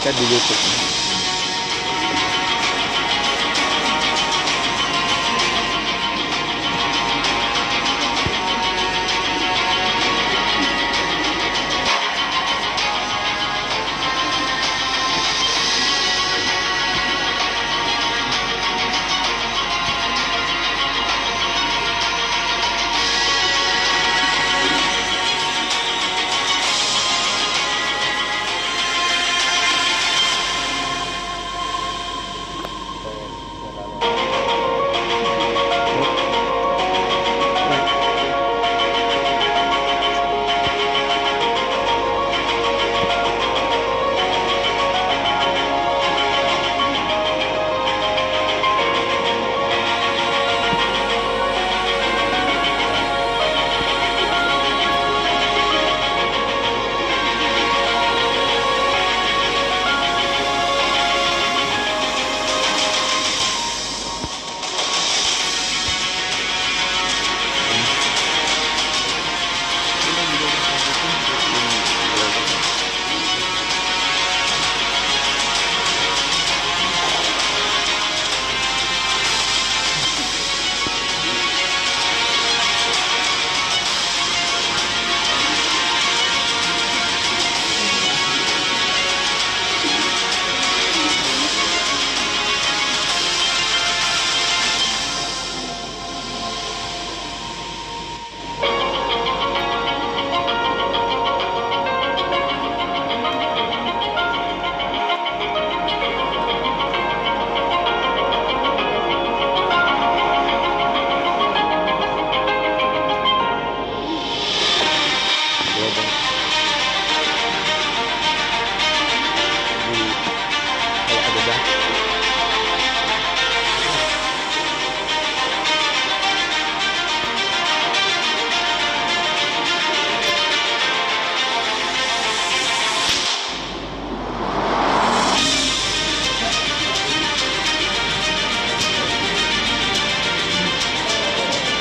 kita di YouTube.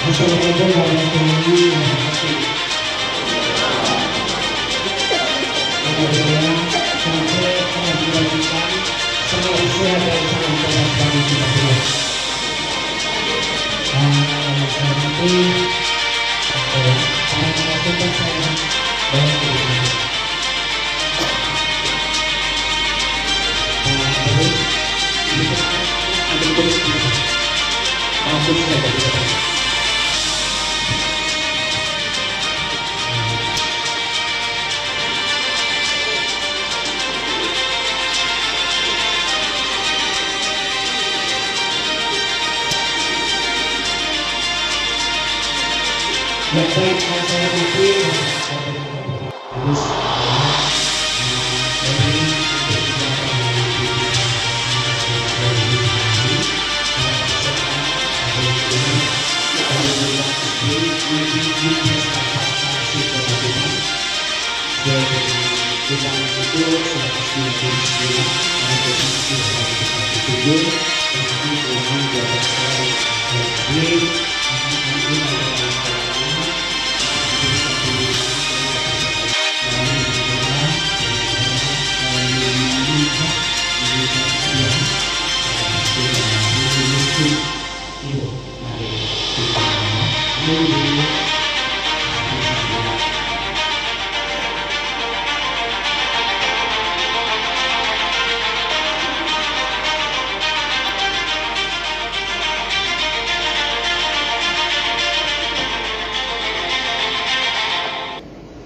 Assalamualaikum warahmatullahi wabarakatuh. Alhamdulillah sampai dilanjutkan sama usia dan sama berat kami kita semua. Nanti para narasumber saya banyak ini. Langsung saja kita. Yang baik yang saya hormati harus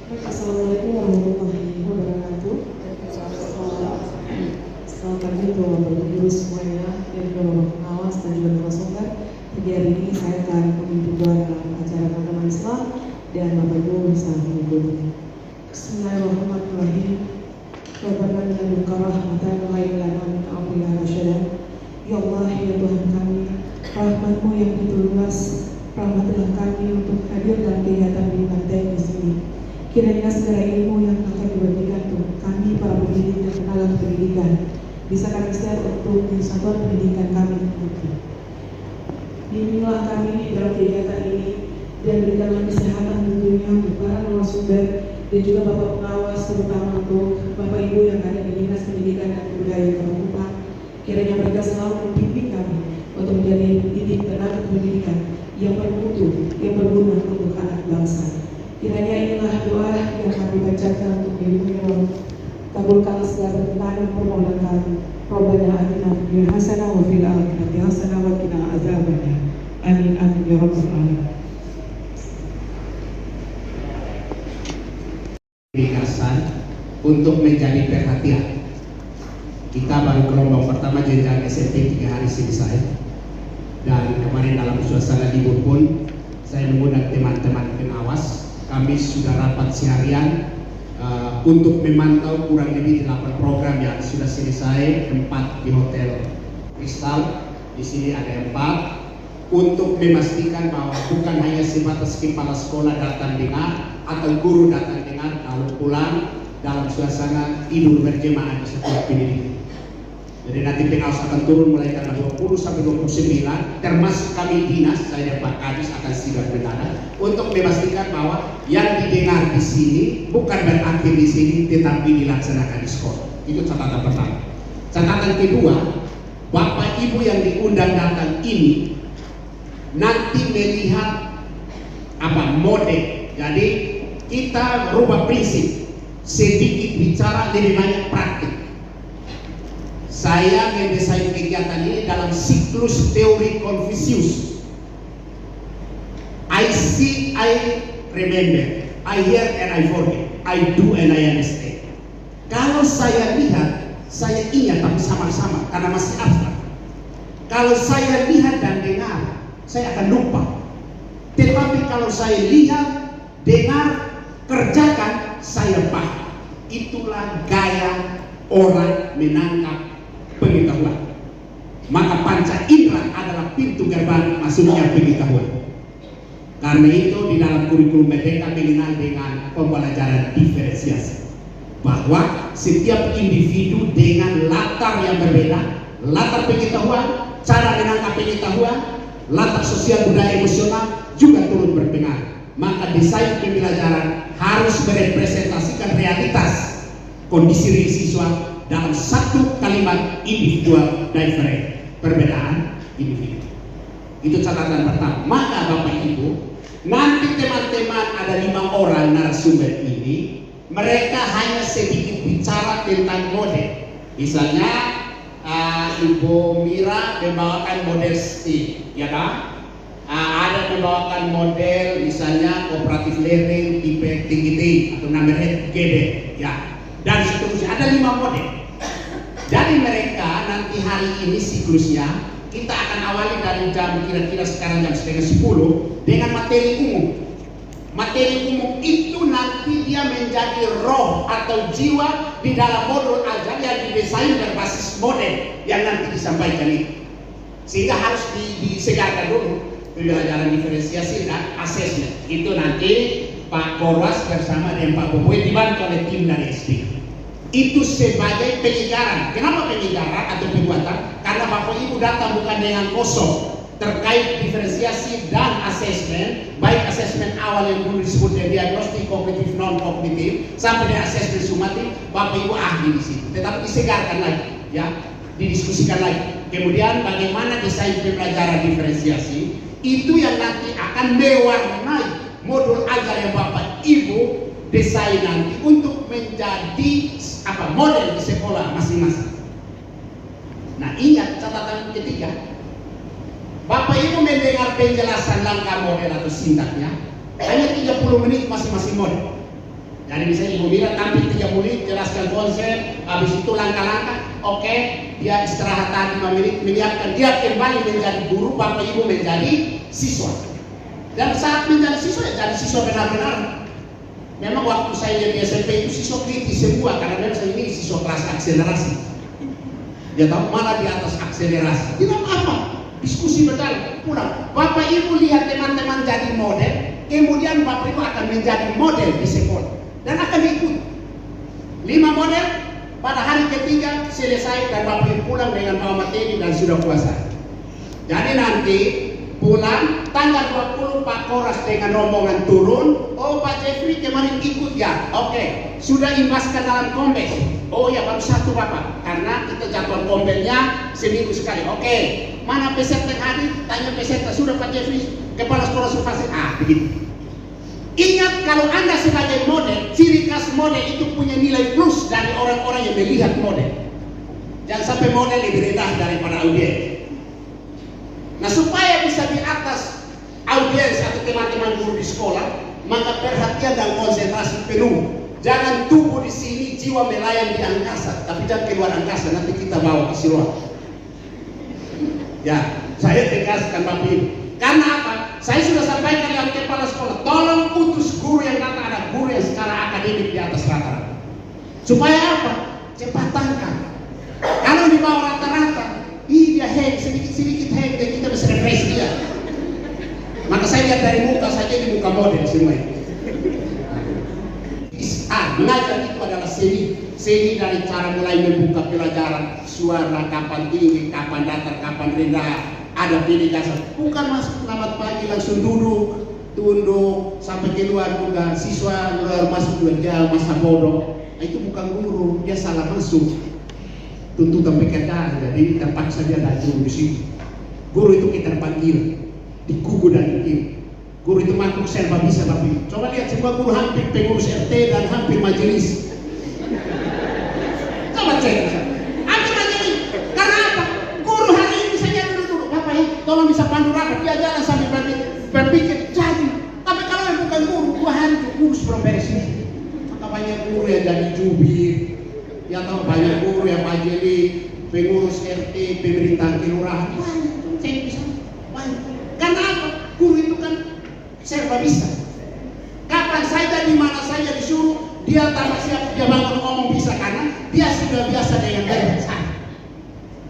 Assalamualaikum warahmatullahi wabarakatuh. Selamat pagi Bapak Ibu semuanya dan juga Bapak pengawas dan juga narasumber. Pagi hari ini saya akan memimpin doa dalam acara agama Islam dan Bapak Ibu bisa mengikuti. Bismillahirrahmanirrahim. Rabbana lana rahmatan wa lana min amrina rasyadan. Ya Allah, ya Tuhan kami, rahmat-Mu yang begitu luas, rahmatilah kami untuk hadir dalam kegiatan bimbingan di sini. Kiranya segala ilmu yang akan dibagikan untuk kami para pendidik dan tenaga pendidikan bisa kami share untuk satuan pendidikan kami nanti. Bimbinglah kami dalam kegiatan ini dan berikanlah kesehatan tentunya untuk para narasumber dan juga Bapak pengawas, terutama untuk Bapak Ibu yang ada di Dinas Pendidikan dan Kebudayaan Kabupaten. Kiranya mereka selalu membimbing kami untuk menjadi didik tenaga pendidikan yang bermutu, yang berguna untuk anak bangsa. Kiranya inilah doa yang kami bacakan untuk dirimu. Kabulkan segala permintaan permohonan kami. Rabbana atina fid dunya hasanah wa fil akhirati hasanah wa qina adzabannar. Amin amin ya rabbal alamin. Pengawasan untuk menjadi perhatian. Kita baru gelombang pertama jenjang SMP 3 hari selesai, dan kemarin dalam suasana libur pun saya mengundang teman-teman pengawas. Kami sudah rapat seharian untuk memantau kurang lebih 8 program yang sudah selesai, 4 di Hotel Kristal, di sini ada 4, untuk memastikan bahwa bukan hanya sebatas kepala sekolah datang dengar atau guru datang dengar, lalu pulang dalam suasana tidur berjemaah di setiap pendidikan. Jadi nanti pengawas akan turun mulai tanggal 20 sampai 29, termasuk kami dinas, saya dan Pak Kadis akan sigap mendadak untuk memastikan bahwa yang didengar di sini bukan berakhir di sini, tetapi dilaksanakan di sekolah. Itu catatan pertama. Catatan kedua, Bapak Ibu yang diundang datang ini nanti melihat model. Jadi kita rubah prinsip, sedikit bicara, lebih banyak praktik. Saya mendesain kegiatan ini dalam siklus teori Confucius. I see, I remember, I hear and I forget, I do and I understand. Kalau saya lihat, saya ingat tapi sama-sama karena masih abstrak. Kalau saya lihat dan dengar, saya akan lupa. Tetapi kalau saya lihat, dengar, kerjakan, saya paham. Itulah gaya orang menangkap pengetahuan. Maka panca indera adalah pintu gerbang masuknya pengetahuan. Karena itu di dalam kurikulum Merdeka mengenal dengan pembelajaran diferensiasi, bahwa setiap individu dengan latar yang berbeda, latar pengetahuan, cara menangkap pengetahuan, latar sosial budaya emosional juga turut berpengaruh. Maka desain pembelajaran harus merepresentasikan realitas kondisi siswa dalam satu kalimat individual different, perbedaan individu. Itu catatan pertama. Maka Bapak Ibu, nanti teman-teman ada 5 orang narasumber ini, mereka hanya sedikit bicara tentang model. Misalnya Ibu Mira membawakan model STEAM, ya kan? Ada membawakan model misalnya cooperative learning tipe tinggi atau numberhead GD, ya. Dan seterusnya ada 5 model. Dari mereka nanti hari ini siklusnya kita akan awali dari jam kira-kira sekarang jam setengah 10 dengan materi umum. Materi umum itu nanti dia menjadi roh atau jiwa di dalam modul ajar yang didesain berbasis model yang nanti disampaikan itu. Sehingga harus disegarkan dulu pembelajaran diferensiasi dan asesmen. Itu nanti Pak Korwas bersama dengan Pak Boboy dibantu oleh tim dari SD. Itu sebagai penyegaran. Kenapa penyegaran atau penguatan? Karena Bapak Ibu datang bukan dengan kosong terkait diferensiasi dan asesmen, baik asesmen awal yang dulu disebut dari diagnostik kognitif non kognitif sampai dengan asesmen sumatif. Bapak Ibu ahli di situ, tetapi disegarkan lagi, ya, didiskusikan lagi. Kemudian bagaimana desain pembelajaran diferensiasi itu yang nanti akan mewarnai modul ajar yang Bapak Ibu desain nanti untuk menjadi model di sekolah masing-masing. Nah, ingat catatan ketiga, Bapak Ibu mendengar penjelasan langkah model atau sintaknya hanya 30 menit masing-masing model. Jadi misalnya Ibu Mira tampil 3 menit jelaskan konsep, habis itu langkah-langkah, oke, dia istirahat 5 menit, menyiapkan dia kembali menjadi guru, Bapak Ibu menjadi siswa. Dan saat menjadi siswa, ya jadi siswa benar-benar. Memang waktu saya di SMP itu siswa kritis semua, karena memang saya ini siswa kelas akselerasi. Ya tahu malah di atas akselerasi. Tidak apa, diskusi berjalan, pulang. Bapak Ibu lihat teman-teman jadi model, kemudian Bapak Ibu akan menjadi model di sekolah dan akan ikut 5 model. Pada hari ketiga selesai dan Bapak Ibu pulang dengan bawa materi dan sudah puasa. Jadi nanti pulang tanggal 20 Pak Koras dengan rombongan turun. Oh Pak Jeffrey kemarin ikut ya. Oke, sudah imbaskan dalam kombes. Oh ya baru satu Bapak, karena kita jadwal kombelnya seminggu sekali. Oke, mana peserta yang hadir? Tanya peserta, sudah Pak Jeffrey, kepala sekolah survasi. Begitu. Ingat, kalau Anda sebagai model, ciri khas model itu punya nilai plus dari orang-orang yang melihat model. Jangan sampai model lebih rendah daripada audiens. Nah, supaya bisa di atas audiens atau teman-teman guru di sekolah, maka perhatian dan konsentrasi penuh. Jangan tumbuh di sini jiwa melayang di angkasa, tapi jangan keluar angkasa, nanti kita bawa ke Siloam. Ya, saya tegaskan Bapak Ibu. Karena apa? Saya sudah sampaikan dengan kepala sekolah, tolong utus guru yang datang, ada guru yang secara akademik di atas rata-rata. Supaya apa? Cepat tangkap. Kalau di bawah rata-rata, dia hang, sedikit-sedikit hang, dan kita bisa refresh dia. Maka saya lihat dari muka saja, di muka model semua itu. Mengajar itu adalah seni dari cara mulai membuka pelajaran, suara kapan tinggi, kapan datar, kapan rendah, ada pilih dasar. Bukan masuk selamat pagi langsung duduk, tunduk sampai keluar juga. Siswa keluar masuk juga dia masa bodoh. Nah, itu bukan guru, dia salah masuk. Tuntutan pekerjaan, jadi terpaksa dia datang di sini. Guru itu kita panggil, dikugu dan dikir. Guru itu makhluk serba bisa Bapak. Coba lihat semua guru hampir pengurus RT dan hampir majelis. Coba cek. Hampir majelis. Karena apa? Guru hari ini saja dulu. Bapak ya, tolong bisa pandu rapat. Dia jalan sambil berpikir jadi. Tapi kalau yang bukan guru, 2 hari itu kurus belum beres ini. Maka banyak guru yang jadi jubir. Ya tahu banyak guru yang majelis, pengurus RT, pemerintahan kelurahan. Banyak. Saya bisa. Banyak. Karena apa? Guru itu kan serba bisa. Kapan saja, di mana saja disuruh, dia tambah siap, dia bangun ngomong bisa, karena dia sudah biasa dengan berbahasa.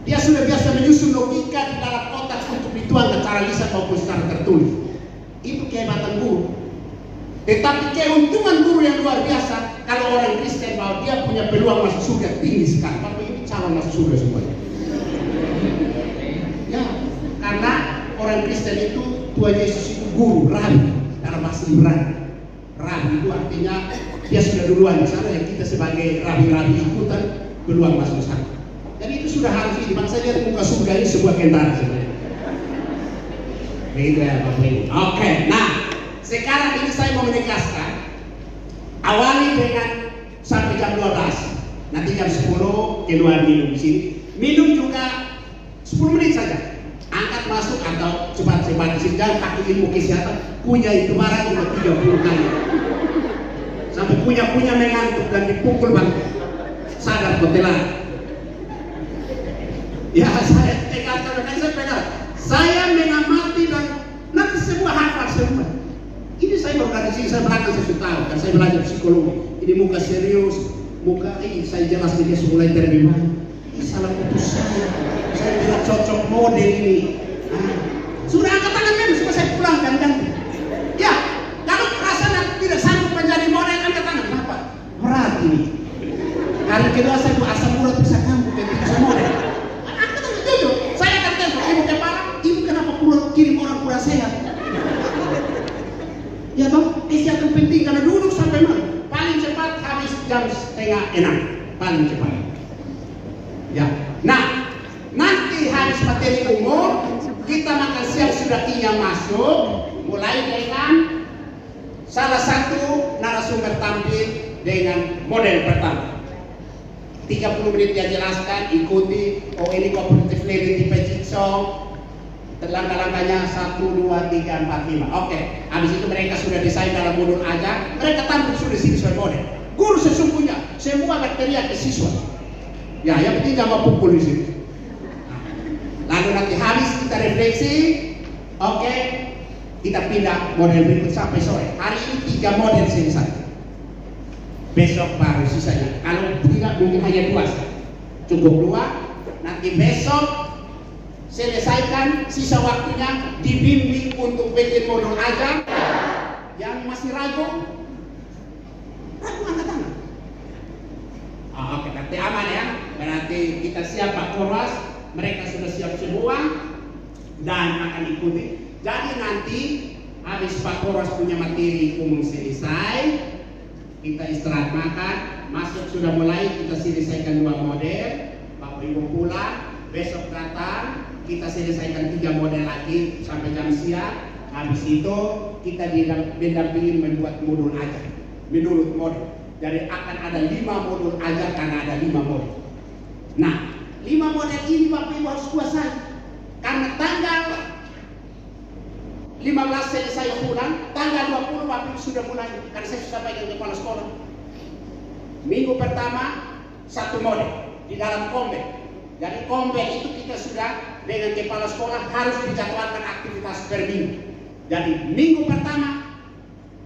Dia sudah biasa menyusun logika di dalam otak untuk dituangkan secara lisan maupun secara tertulis. Itu kehebatan guru. Tetapi keuntungan guru yang luar biasa, kalau orang Kristen bahwa dia punya peluang masuk surga tinggi sekali. Bapak ini calon masuk surga semuanya. Ya, karena orang Kristen itu Tuhan Yesus itu guru, rabi dalam bahasa Ibrani. Rabi itu artinya dia sudah duluan di sana, yang kita sebagai rabi-rabi ikutan peluang masuk sana. Jadi itu sudah harus ini. Bangsa lihat muka surga ini sebuah kentara sebenarnya. Begitu ya Bapak Ibu. Oke, nah sekarang ini saya mau menegaskan, awali dengan sampai jam 12, nanti jam 10 keluar minum di sini. Minum juga 10 menit saja. Angkat masuk atau cepat-cepat di sini, jangan pakai ilmu kesehatan. Punya itu marah juga 30 kali. Sampai punya mengantuk dan dipukul bang. Sadar kotelan. Ya saya tegaskan, saya pegang. Saya mengamati dan nanti semua hafal semua. Ini saya baru dari sini, saya belakang saya sudah tahu, kan saya belajar psikologi. Ini muka serius, muka saya jelas dia mulai terima. Ini salah putus saya tidak cocok model ini. Sudah angkat tangan memang, supaya saya pulangkan ganti. Ya, kalau rasanya tidak sanggup menjadi model, angkat tangan. Kenapa? Berat ini. Hari kedua saya buat asam urat bisa kamu, jadi bisa model. Angkat tangan jujur. Saya akan telepon ibu kepala, ibu kenapa kirim orang kurang sehat? Ya bang, kesehatan penting karena duduk sampai malam. Paling cepat habis jam 5:30, paling cepat. Ya, nah nanti habis materi umum kita makan siang sudah tinggal masuk, mulai dengan salah satu narasumber tampil dengan model pertama. 30 menit dia jelaskan, ikuti. Oh ini cooperative living tipe jigsaw. Langkah-langkahnya 1, 2, 3, 4, 5. Oke, habis itu mereka sudah desain dalam modul aja. Mereka tampil sudah sini sesuai model. Guru sesungguhnya semua berteriak ke siswa. Ya, yang penting jangan pukul di sini. Lalu nanti habis kita refleksi. Oke, kita pindah model berikut sampai sore. Hari ini 3 model selesai. Besok baru sisanya. Kalau tidak mungkin hanya 2. Cukup 2. Nanti besok selesaikan, sisa waktunya dibimbing untuk bikin modul aja. Yang masih ragu angkat tangan. Oke, berarti aman ya. Berarti kita siap Pak Koras, mereka sudah siap semua dan akan ikuti. Jadi nanti habis Pak Koras punya materi umum selesai, kita istirahat makan, masuk sudah mulai, kita selesaikan 2 model, Bapak Ibu pulang, besok datang, kita selesaikan 3 model lagi sampai jam siang. Habis itu kita didampingin membuat modul ajar menurut model. Jadi akan ada 5 modul ajar karena ada 5 model. Nah, 5 model ini Bapak Ibu harus kuasai. Karena tanggal 15 selesai pulang, tanggal 20 Bapak Ibu sudah mulai. Karena saya sudah sampaikan kepala sekolah. Minggu pertama 1 model di dalam kombek. Jadi kombek itu kita sudah dengan kepala sekolah harus dijadwalkan aktivitas per minggu. Jadi minggu pertama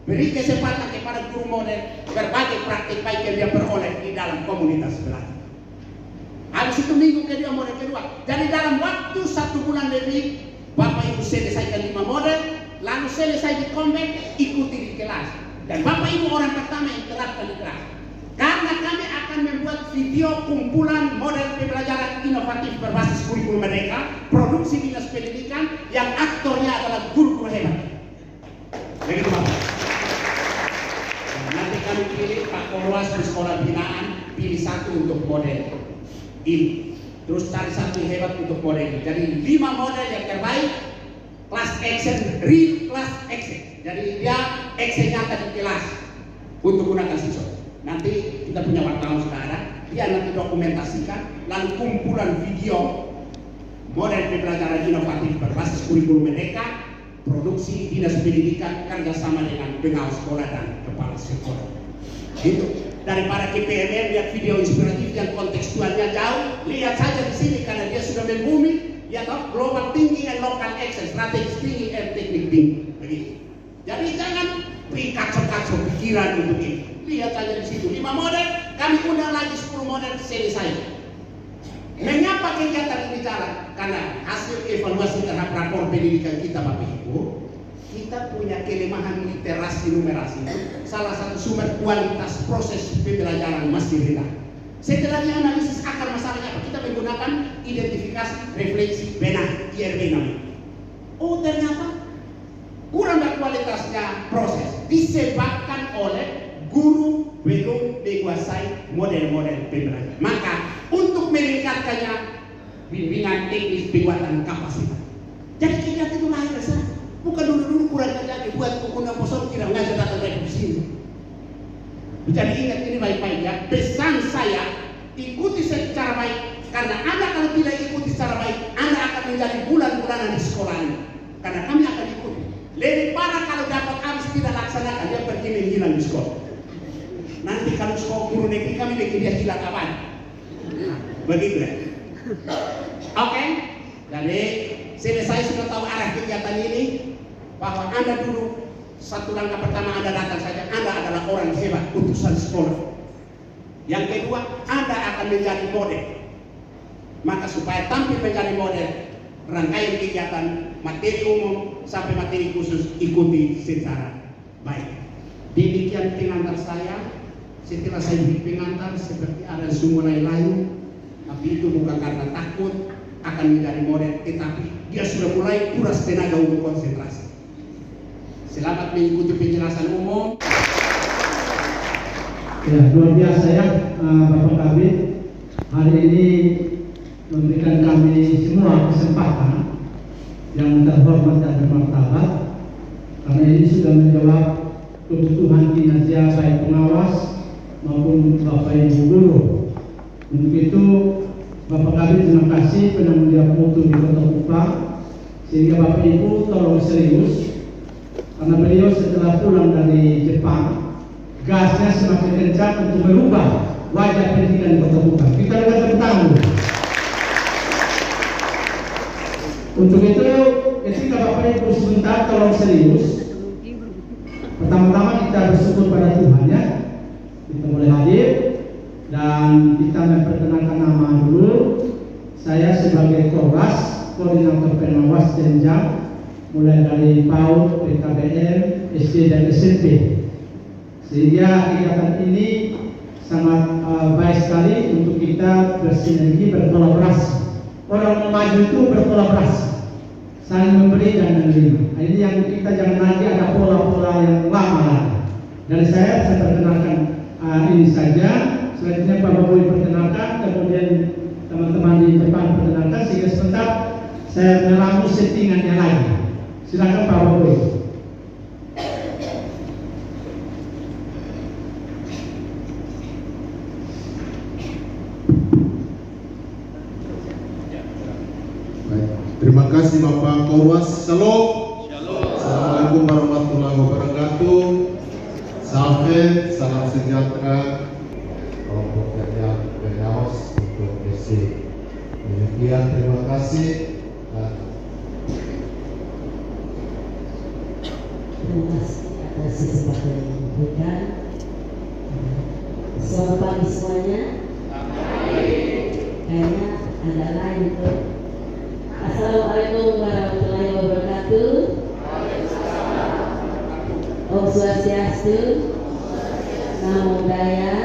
beri kesempatan kepada guru model berbagai praktik baik yang dia peroleh di dalam komunitas belajar. Habis itu minggu kedua model kedua. Jadi dalam waktu 1 bulan lebih Bapak Ibu selesaikan 5 model, lalu selesai di kombek, ikuti di kelas. Dan Bapak Ibu orang pertama yang terapkan di kelas. Karena kami akan membuat video kumpulan model pembelajaran inovatif berbasis kurikulum Merdeka, produksi dinas pendidikan yang aktornya adalah guru-guru hebat. Begitu Bapak. Nanti kami pilih Pak Korwas di sekolah binaan, pilih 1 untuk model ini. Terus cari 1 yang hebat untuk model ini. Jadi 5 model yang terbaik, kelas action, real class action. Jadi dia action nyata di kelas untuk gunakan siswa. Nanti kita punya wartawan sudah ada, dia nanti dokumentasikan, lalu kumpulan video model pembelajaran inovatif berbasis kurikulum Merdeka, produksi dinas pendidikan kerjasama dengan pengawas sekolah dan kepala sekolah. Itu daripada KPMN lihat video inspiratif yang kontekstualnya jauh, lihat saja di sini karena dia sudah membumi, ya tahu global thinking and local action, strategic thinking and technique thinking. Begitu. Jadi jangan kacau-kacau pikiran untuk ini. Lihat saja di situ 5 model, kami undang lagi 10 model selesai. Mengapa kegiatan ini jalan? Karena hasil evaluasi terhadap rapor pendidikan kita Bapak Ibu, kita punya kelemahan literasi numerasi. Salah satu sumber kualitas proses pembelajaran masih rendah. Setelah dianalisis akar masalahnya, kita menggunakan identifikasi refleksi benah IRB namanya. Oh ternyata kurang berkualitasnya proses disebabkan oleh guru belum menguasai model-model pembelajaran. Maka untuk meningkatkannya bimbingan teknis penguatan kapasitas. Jadi kegiatan itu lahir dari sana. Bukan dulu-dulu kurang kerja buat undang posong tidak ngajar datang dari sini. Jadi ingat ini baik-baik ya. Pesan saya ikuti secara baik. Karena Anda kalau tidak ikuti secara baik, Anda akan menjadi bulan-bulanan di sekolah ini. Karena kami akan ikuti. Lebih parah kalau dapat habis tidak laksanakan, dia pergi menghilang di sekolah. Nanti kalau sekolah guru negeri kami bikin dia hilang kapan? Begitu ya. Oke. Jadi selesai sudah tahu arah kegiatan ini, bahwa Anda dulu 1 langkah pertama Anda datang saja, Anda adalah orang hebat, utusan sekolah. Yang kedua, Anda akan menjadi model. Maka supaya tampil menjadi model, rangkaian kegiatan materi umum sampai materi khusus ikuti secara baik. Demikian pengantar saya. Setelah saya beri pengantar seperti ada sumulai layu, tapi itu bukan karena takut akan menjadi model, tetapi dia sudah mulai kuras tenaga untuk konsentrasi. Selamat mengikuti penjelasan umum. Ya, luar biasa ya Bapak Kabit. Hari ini memberikan kami semua kesempatan yang terhormat dan bermartabat, karena ini sudah menjawab kebutuhan kinerja baik pengawas maupun Bapak Ibu guru. Untuk itu Bapak Kabit terima kasih pernah menjawab mutu di Kota Kupang, sehingga Bapak Ibu tolong serius, karena beliau setelah pulang dari Jepang gasnya semakin kencang untuk merubah wajah pendidikan di Kota Kupang. Kita akan tentang. Untuk itu ketika Bapak Ibu sebentar tolong serius. Pertama-tama kita bersyukur pada Tuhan ya, kita boleh hadir dan kita memperkenalkan nama dulu. Saya sebagai Korwas, koordinator pengawas jenjang mulai dari PAUD, PKBM, SD dan SMP. Sehingga kegiatan ini sangat baik sekali untuk kita bersinergi, berkolaborasi. Orang maju itu berkolaborasi. saling memberi dan menerima. Nah, ini yang kita jangan lagi ada pola-pola yang lama lagi. Dari saya perkenalkan ini saja. Selanjutnya Pak Baboy perkenalkan, kemudian teman-teman di depan perkenalkan, sehingga sebentar saya meramu settingannya lagi. Silakan Pak Baboy. Terima kasih Bapak Korwas. Shalom. Assalamualaikum warahmatullahi wabarakatuh. Salam sejahtera. Kelompok kerja Benaos untuk DC. Demikian, terima kasih. Terima kasih atas kesempatan yang diberikan. Selamat pagi semuanya. Kayaknya ada lain itu. Assalamualaikum warahmatullahi wabarakatuh. Om Swastiastu, Namo Buddhaya,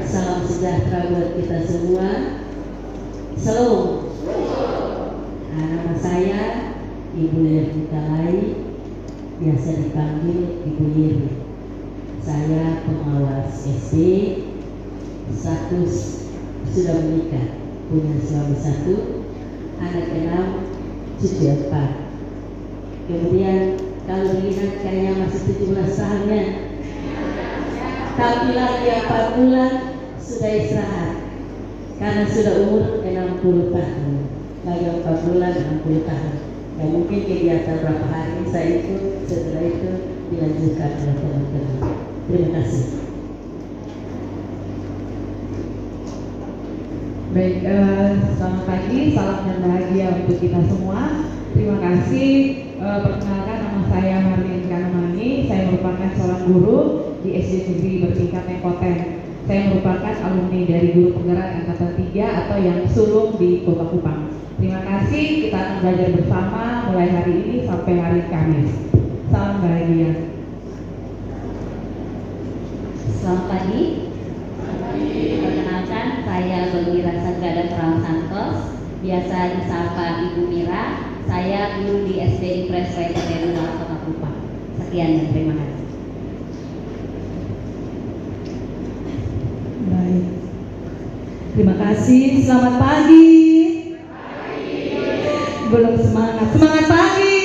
salam sejahtera buat kita semua. Salam. Nama saya Ibu Yernitalai, biasa dipanggil Ibu Yeri. Saya pengawas SD, status sudah menikah, punya suami 1, anak 6, cucu 4. Kemudian kalau dilihat kayaknya masih 17 tahunnya, tapi lagi 4 bulan sudah istirahat karena sudah umur 60 tahun. Lagi 4 bulan 60 tahun. Dan mungkin kegiatan berapa hari saya ikut, setelah itu dilanjutkan oleh teman-teman. Terima kasih. Baik, selamat pagi, salam dan bahagia untuk kita semua. Terima kasih. Perkenalkan, nama saya Marlin Kanamani. Saya merupakan seorang guru di SD Negeri bertingkat Mengkoten. Saya merupakan alumni dari Guru Penggerak Angkatan 3 atau yang sulung di Kota Kupang. Terima kasih. Kita akan belajar bersama mulai hari ini sampai hari Kamis. Salam bahagia. Selamat pagi. Perkenalkan, saya Belmira Sagrada Perawan Santos, biasa disapa Ibu Mira. Saya guru di SD Impres PTN Kota Kupang. Sekian dan terima kasih. Baik. Terima kasih. Selamat pagi. Belum semangat. Semangat pagi.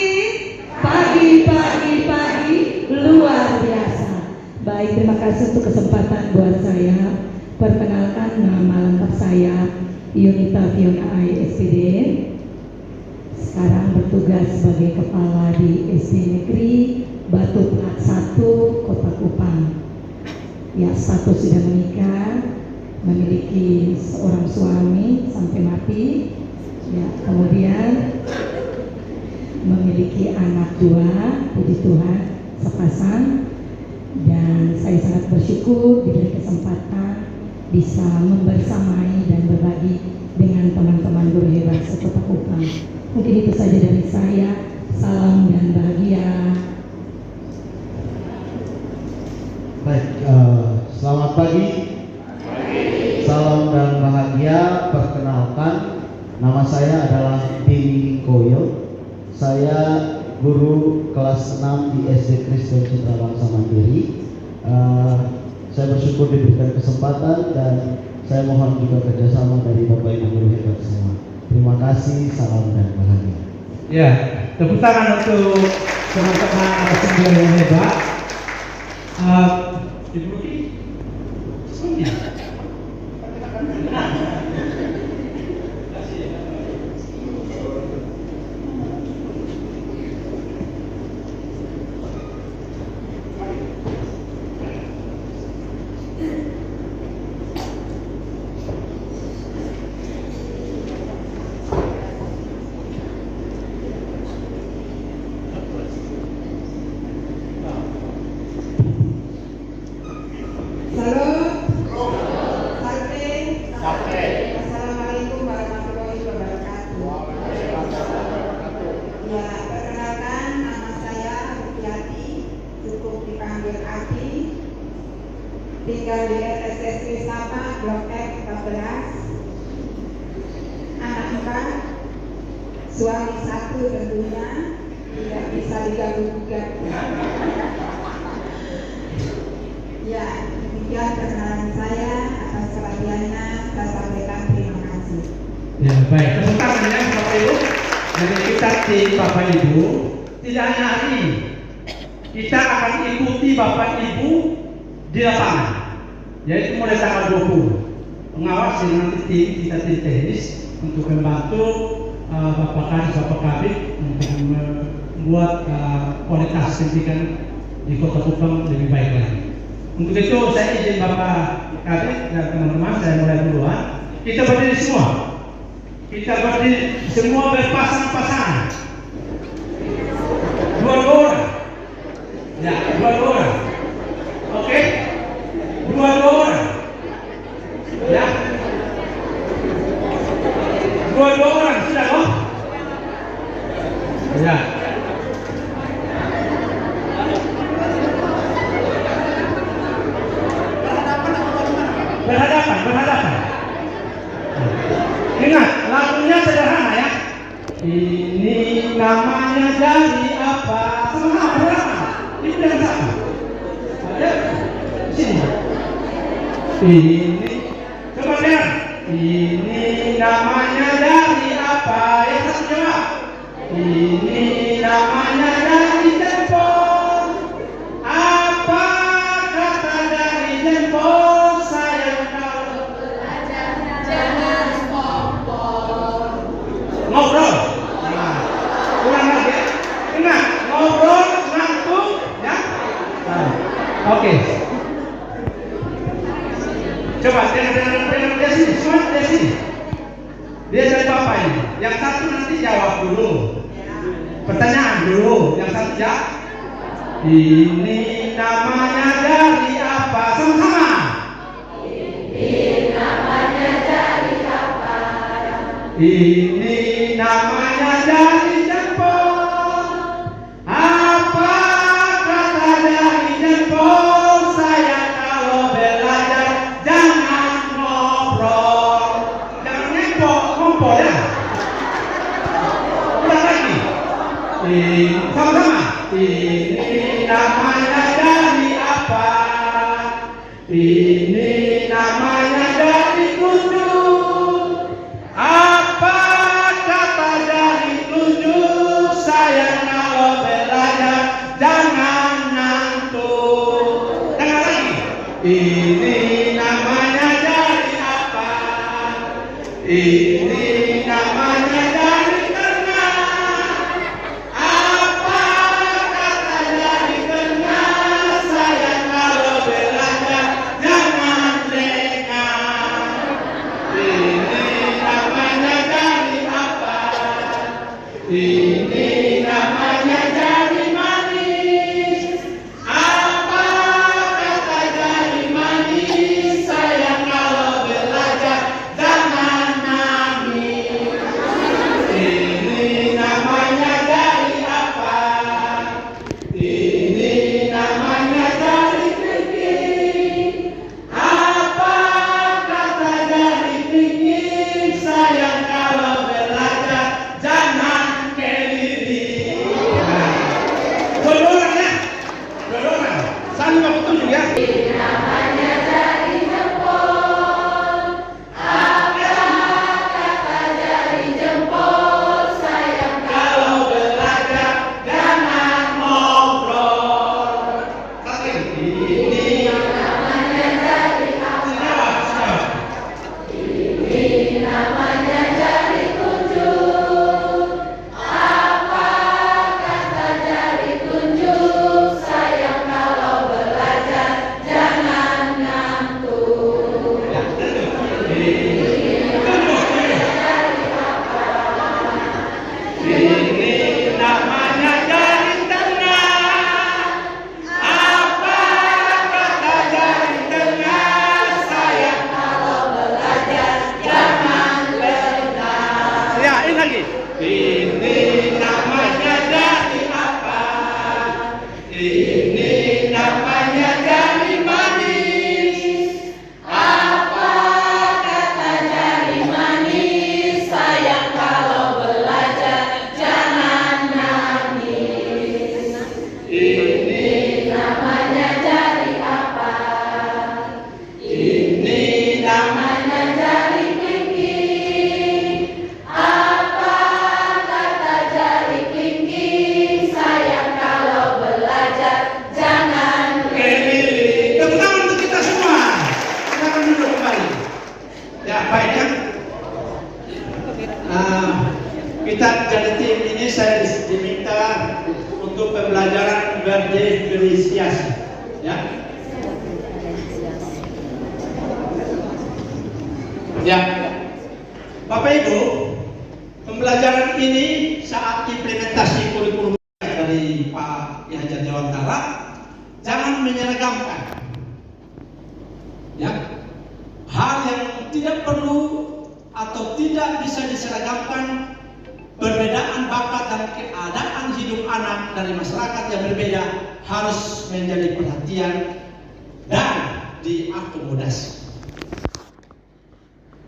Pagi. Luar biasa. Baik, terima kasih untuk kesempatan buat saya. Perkenalkan, nama lengkap saya Yunita Fiona Ai SPD. Sekarang bertugas sebagai kepala di SD Negeri Batu Plat 1 Kota Kupang. Ya, status sudah menikah, memiliki seorang suami sampai mati. Ya, kemudian memiliki anak 2, puji Tuhan, sepasang. Dan saya sangat bersyukur diberi kesempatan bisa membersamai dan berbagi dengan teman-teman guru hebat sekota Kupang. Mungkin itu saja dari saya. Salam dan bahagia. Baik, selamat pagi. Salam dan bahagia. Perkenalkan, nama saya adalah Dini Koyo. Saya guru kelas 6 di SD Kristen Citra Bangsa Mandiri. Saya bersyukur diberikan kesempatan dan saya mohon juga kerjasama dari Bapak Ibu guru hebat semua. Terima kasih, salam dan bahagia. Ya, tepuk tangan untuk teman-teman narasumber yang hebat. Ibu Ruki, semuanya. Assalamualaikum warahmatullahi wabarakatuh. Ya, perkenalkan, nama saya Rupiati, cukup dipanggil Ati. Tinggal di RSS Wisata Blok F 14. Anak 4, suami satu tentunya tidak bisa diganggu-gugat. Ya, demikian perkenalan saya. Atas perhatiannya saya sampaikan terima kasih. Ya, baik. Tepuk tangan ya Bapak Ibu. Jadi kita di Bapak Ibu tidak hanya hari ini, kita akan ikuti Bapak Ibu di lapangan, yaitu mulai tanggal 20. Pengawas dengan tim kita tim teknis untuk membantu Bapak Kadis, Bapak Kabid untuk membuat kualitas pendidikan di Kota Kupang lebih baik lagi. Untuk itu saya izin Bapak Kabid dan teman-teman, saya mulai duluan. Kita berdiri semua. Kita berdiri semua berpasang-pasangan. Dua-dua orang. Ya, dua-dua orang. Oke? Dua-dua orang. Ya. Dua-dua orang sudah loh. Ya. Berhadapan. Ingat, lagunya sederhana ya. Ini namanya dari apa? Sama berhadapan. Itu yang sama. Ada sini. Ini coba lihat. Ini namanya dari apa? Yang satu jawab. Ini namanya dari jempol. Apa kata dari jempol? Saya tahu belajar jangan ngobrol. Ngobrol. Nah, ulang lagi ya. Ingat, ngobrol ngantuk ya. Nah, oke. Coba dengan dia sini, semua dia sini. Dia dari Bapak ini. Yang satu nanti jawab dulu. Pertanyaan dulu. Yang satu jawab. Ini namanya dari apa? Sama-sama. Ini namanya dari apa? Ini namanya dari jempol. Apa kata dari jempol? Saya kalau belajar jangan ngobrol. Jangan ngobrol ya. Ulang lagi. Sama-sama. Ini namanya dari apa? Ini namanya dari kunjung. Apa kata dari kunjung? Saya kalau belajar jangan ngantuk. Dengar lagi. Ini namanya dari apa? Ini namanya dari tengah. Apa kata dari tengah? Saya kalau belajar jangan lengah. Ini namanya dari apa? Ini namanya dari manis. Apa kata dari manis? Saya kalau belajar jangan nangis. apresiasi. Ya. Ya. Bapak Ibu, pembelajaran ini saat implementasi kurikulum dari Pak Ki Hajar Dewantara jangan menyeragamkan. Ya. Hal yang tidak perlu atau tidak bisa diseragamkan, perbedaan bakat dan keadaan hidup anak dari masyarakat yang berbeda harus menjadi perhatian dan diakomodasi.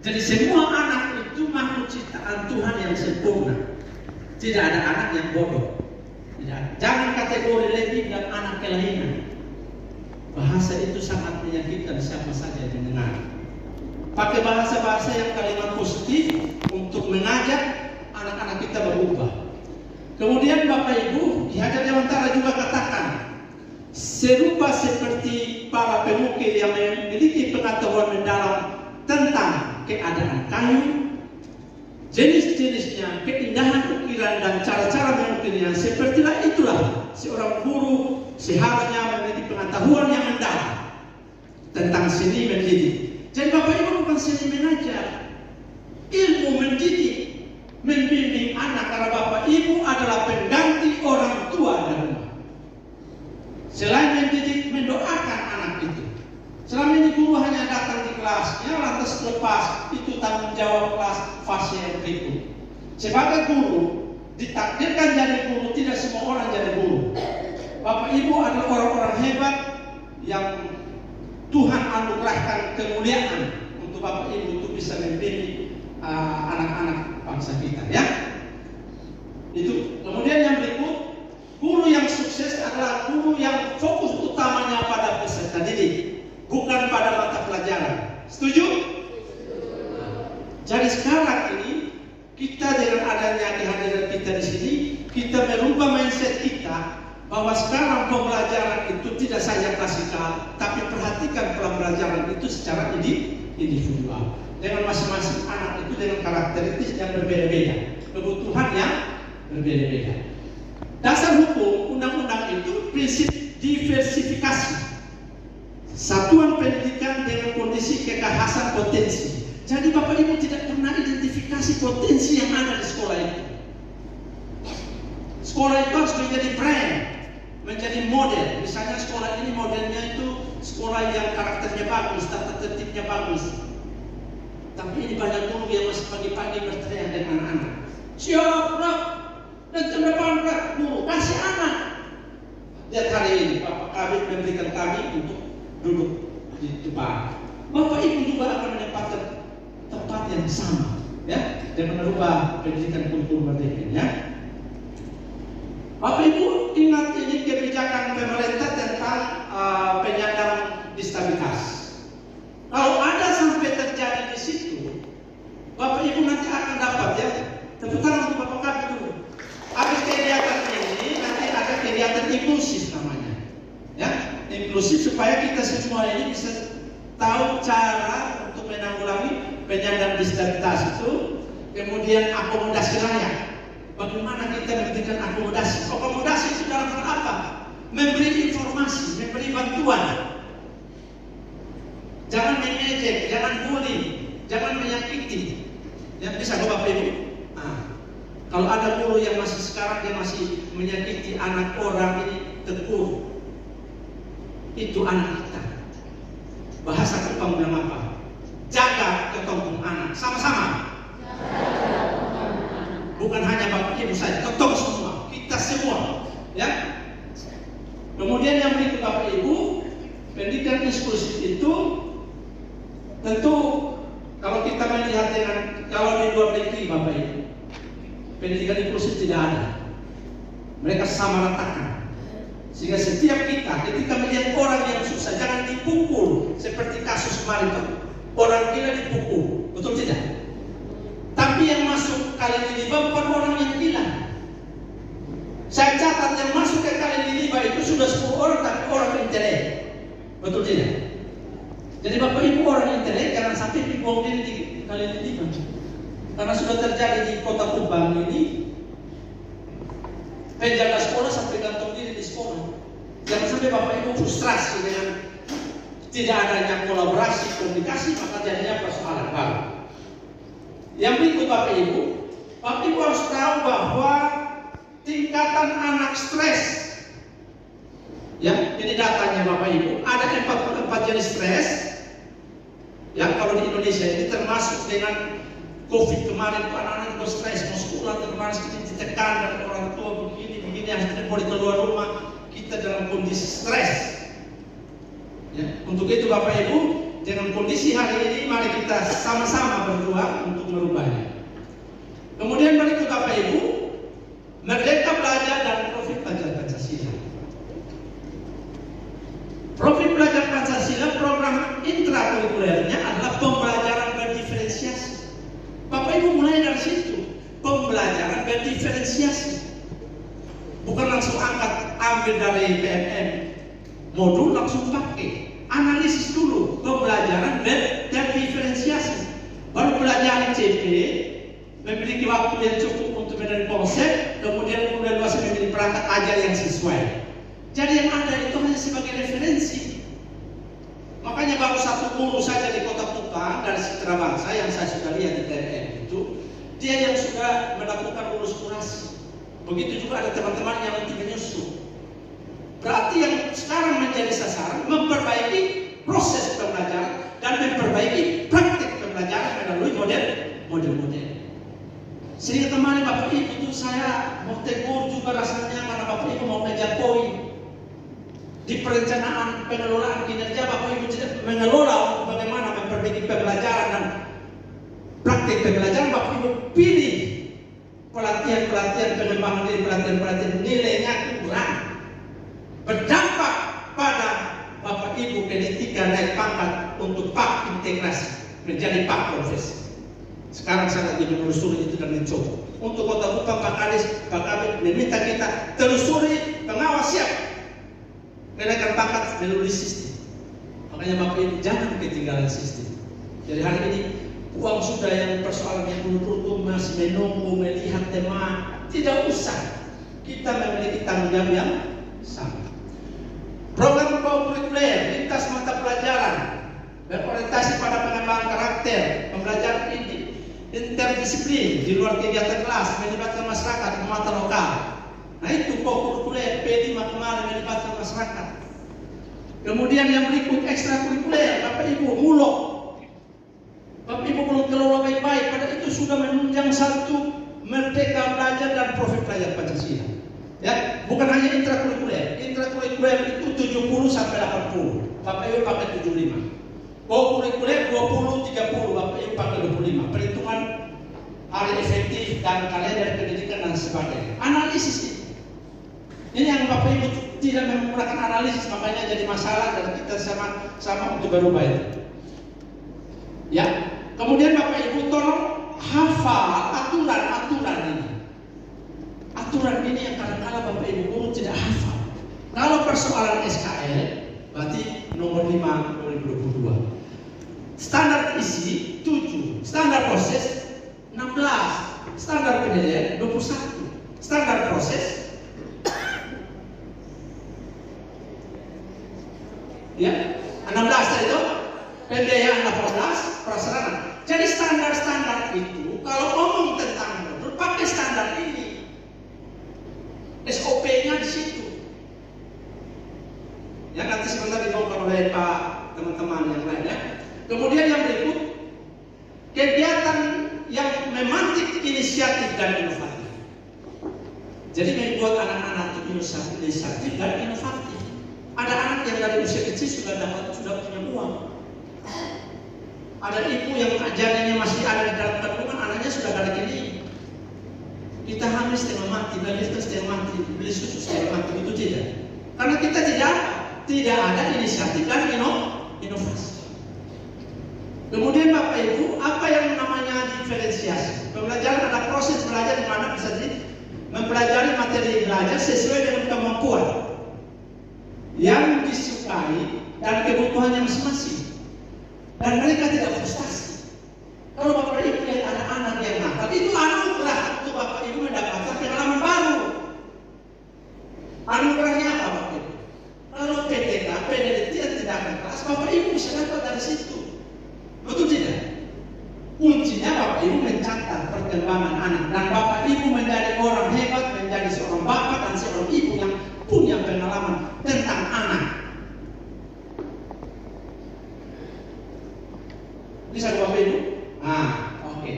Jadi semua anak itu makhluk ciptaan Tuhan yang sempurna. Tidak ada anak yang bodoh. Tidak. Jangan kategori lebih dan anak kelainan. Bahasa itu sangat menyakitkan siapa saja yang mendengar. Pakai bahasa-bahasa yang kalimat positif untuk mengajak anak-anak kita berubah. Kemudian Bapak Ibu, Ki Hajar Dewantara juga katakan, serupa seperti para pemukir yang memiliki pengetahuan mendalam tentang keadaan kayu, jenis-jenisnya, keindahan ukiran dan cara-cara mengukirnya, sepertilah itulah seorang guru seharusnya memiliki pengetahuan yang mendalam tentang seni mendidik. Jadi Bapak Ibu bukan seni mengajar, ilmu mendidik, membimbing anak, karena Bapak Ibu adalah pengganti orang tua dan rumah. Selain mendidik, mendoakan anak itu. Selama ini guru hanya datang di kelasnya, lantas lepas, itu tanggung jawab kelas fase yang berikut. Sebagai guru, ditakdirkan jadi guru, tidak semua orang jadi guru. Bapak Ibu adalah orang-orang hebat yang Tuhan anugerahkan kemuliaan untuk Bapak Ibu untuk bisa membimbing anak-anak bangsa kita, ya. Itu. Kemudian yang berikut, guru yang sukses adalah guru yang fokus utamanya pada peserta didik, bukan pada mata pelajaran. Setuju? Jadi sekarang ini kita dengan adanya kehadiran kita di sini, kita merubah mindset kita bahwa sekarang pembelajaran itu tidak saja klasikal, tapi perhatikan pembelajaran itu secara individual. Dengan masing-masing anak itu dengan karakteristik yang berbeda-beda, kebutuhan yang berbeda-beda. Dasar hukum undang-undang itu prinsip diversifikasi, satuan pendidikan dengan kondisi kekhasan potensi. Jadi Bapak Ibu tidak pernah identifikasi potensi yang ada di sekolah itu. Sekolah itu harus menjadi brand, menjadi model. Misalnya sekolah ini modelnya itu sekolah yang karakternya bagus, tata tertibnya bagus. Tapi ini banyak guru yang masih pagi-pagi berteriak dengan anak-anak. Siapa? Dan depan guru kasih anak. Lihat hari ini Bapak Kabit memberikan kami untuk duduk di depan. Bapak Ibu juga akan menempatkan tempat yang sama, ya, dan merubah pendidikan kultur merdeka, ya. Bapak Ibu ingat ini kebijakan pemerintah tentang penyandang disabilitas. Kalau ada sampai terjadi di situ, Bapak Ibu nanti akan dapat, ya, tepuk tangan untuk Bapak Kabit dulu. Habis kegiatan ini nanti ada kegiatan inklusif namanya, ya, inklusif supaya kita semua ini bisa tahu cara untuk menanggulangi penyandang disabilitas itu, kemudian akomodasi layak. Bagaimana kita memberikan akomodasi? Akomodasi itu dalam hal apa? Memberi informasi, memberi bantuan. Jangan mengejek, jangan bully, jangan menyakiti. Yang bisa kok Bapak Ibu? Kalau ada guru yang masih sekarang dia masih menyakiti anak orang ini, tegur. Itu anak kita. Bahasa Jepang bilang apa? Jaga ketong anak, sama-sama. Bukan hanya Bapak Ibu saja, ketong semua, kita semua, ya. Kemudian yang berikut Bapak Ibu, pendidikan inklusif itu tentu kalau kita melihat dengan kalau di luar negeri Bapak Ibu, pendidikan inklusif tidak ada. Mereka sama ratakan. Sehingga setiap kita ketika melihat orang yang susah jangan dipukul seperti kasus kemarin itu. Orang gila dipukul, betul tidak? Tapi yang masuk kali Niniba bukan orang yang gila. Saya catat yang masuk ke kali Niniba itu sudah 10 orang tapi orang intelek. Betul tidak? Jadi Bapak Ibu orang intelek jangan sampai dibuang diri di kali Niniba. Karena sudah terjadi di kota Tuban ini, penjaga sekolah sampai gantung diri di sekolah. Jangan sampai Bapak Ibu frustrasi dengan tidak adanya kolaborasi, komunikasi, maka jadinya persoalan baru. Yang berikut Bapak Ibu harus tahu bahwa tingkatan anak stres, ya, ini datanya Bapak Ibu, ada 44 jenis stres. Ya, kalau di Indonesia ini termasuk dengan COVID kemarin, anak-anak itu stres, mau sekolah kemarin ditekan dan orang tua begini yang tidak boleh keluar rumah, kita dalam kondisi stres. Ya, untuk itu Bapak Ibu, dengan kondisi hari ini mari kita sama-sama berjuang untuk merubahnya. Kemudian berikut Bapak Ibu, Merdeka Belajar dan Profit Belajar Pancasila. Profit Belajar Pancasila program intrakurikulernya adalah pembelajaran berdiferensiasi. Bapak Ibu mulai dari situ, pembelajaran berdiferensiasi. Bukan langsung ambil dari PMM, modul langsung pakai. Analisis dulu, pembelajaran berdiferensiasi. Baru belajar CP, memiliki waktu yang cukup untuk mencari konsep, kemudian luas memiliki perangkat ajar yang sesuai. Jadi yang ada itu hanya sebagai referensi. Makanya baru satu guru saja di Kota Kupang dari Citra Bangsa yang saya sudah lihat di TRM itu, dia yang sudah melakukan lulus kurasi. Begitu juga ada teman-teman yang nanti menyusul. Berarti yang sekarang menjadi sasaran memperbaiki proses pembelajaran dan memperbaiki praktik pembelajaran melalui model-model. Sehingga kemarin Bapak Ibu itu saya mau tegur juga rasanya karena Bapak Ibu mau belajar poin. Di perencanaan pengelolaan kinerja Bapak Ibu tidak mengelola bagaimana memperbaiki pembelajaran dan praktik pembelajaran. Bapak Ibu pilih pelatihan-pelatihan pengembangan diri, pelatihan-pelatihan nilainya kurang, berdampak pada Bapak Ibu pendidikan naik pangkat untuk Pak integrasi menjadi Pak profesi. Sekarang saya lagi menelusuri itu dan mencoba. Untuk Kota Kupang, Pak Kadis, Pak Kabit meminta kita telusuri, pengawas siap menaikkan pangkat melalui sistem. Makanya Bapak Ibu jangan ketinggalan sistem. Jadi hari ini uang sudah yang persoalan yang dulu masih menunggu melihat tema, tidak usah. Kita memiliki tanggung jawab yang sama. Program kurikuler lintas mata pelajaran berorientasi pada pengembangan karakter, pembelajaran interdisiplin di luar kegiatan kelas, melibatkan masyarakat, mata lokal. Nah itu kurikuler P5 kemarin melibatkan masyarakat. Kemudian yang berikut ekstrakurikuler, Bapak Ibu mulok. Bapak Ibu belum kelola baik-baik, pada itu sudah menunjang satu Merdeka Belajar dan Profit Belajar Pancasila. Ya, bukan hanya intrakurikuler. Intrakurikuler itu 70 sampai 80. Bapak Ibu pakai 75. Kurikuler 20 30, Bapak Ibu pakai 25. Perhitungan hari efektif dan kalender pendidikan dan sebagainya. Analisis itu. Ini yang Bapak Ibu tidak menggunakan analisis, makanya jadi masalah dan kita sama untuk berubah itu. Ya. Kemudian Bapak Ibu tolong hafal aturan-aturan ini. Aturan ini yang kadang-kadang Bapak Ibu guru tidak hafal. Kalau persoalan SKL berarti nomor 5 2022. Standar isi 7, standar proses 16, standar penilaian 21, standar proses ya 16 itu, pembiayaan 18, prasarana. Jadi standar-standar itu kalau ngomong tentang modul pakai standar ini, SOP-nya di situ. Ya nanti sebentar dibongkar oleh Pak teman-teman yang lain ya. Kemudian yang berikut, kegiatan yang memantik inisiatif dan inovatif. Jadi membuat anak-anak itu inisiatif dan inovatif. Ada anak yang dari usia kecil sudah punya uang. Ada ibu yang janinnya masih ada di dalam kandungan, anaknya sudah ada gini. Kita hamil setengah mati, melahirkan setengah mati, beli susu setengah mati, itu tidak. Karena kita tidak ada inisiatif dan inovasi. Kemudian Bapak Ibu, apa yang namanya diferensiasi? Pembelajaran ada proses belajar di mana bisa mempelajari materi belajar sesuai dengan kemampuan yang disukai dan kebutuhannya masing-masing. Dan mereka tidak frustasi. Kalau Bapak Ibu lihat anak-anak yang nakal, itu anugerah untuk Bapak Ibu mendapatkan pengalaman baru. Anugerahnya apa Bapak Ibu? perkembangan anak. Dan Bapak Ibu menjadi orang hebat, menjadi seorang bapak dan seorang ibu yang punya pengalaman tentang anak. Bisa Bapak Ibu? Oke.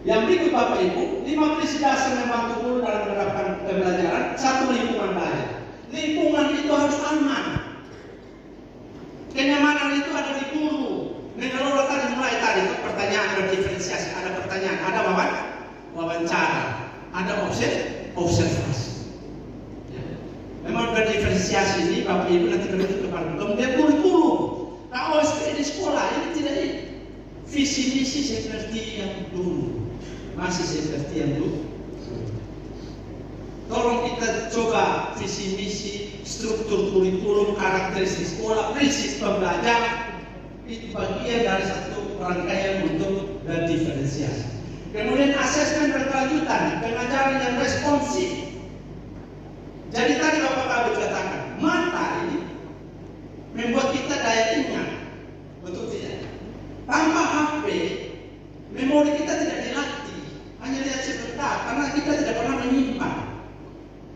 Yang berikut Bapak Ibu, 5 prinsip dasar membantu guru dalam menerapkan pembelajaran. 1, lingkungan belajar. Lingkungan itu harus aman. Kenyamanan itu ada di guru. Mengelola tadi mulai tadi itu pertanyaan berdiferensiasi, ada pertanyaan, ada wawancara, ada observasi. Ya. Memang berdiferensiasi ini Bapak Ibu nanti begitu kepada kemudian kurikulum. Nah, OSP di sekolah ini tidak visi misi seperti yang dulu, masih seperti yang dulu. Tolong kita coba visi misi, struktur kurikulum, karakteristik sekolah, prinsip pembelajaran. Itu bagian dari satu rangkaian untuk berdiferensiasi. Kemudian asesmen berkelanjutan, pengajaran yang responsif. Jadi tadi Bapak Kabit katakan, mata ini membuat kita daya ingat, betul tidak? Tanpa HP, memori kita tidak dilatih, hanya lihat sebentar, karena kita tidak pernah menyimpan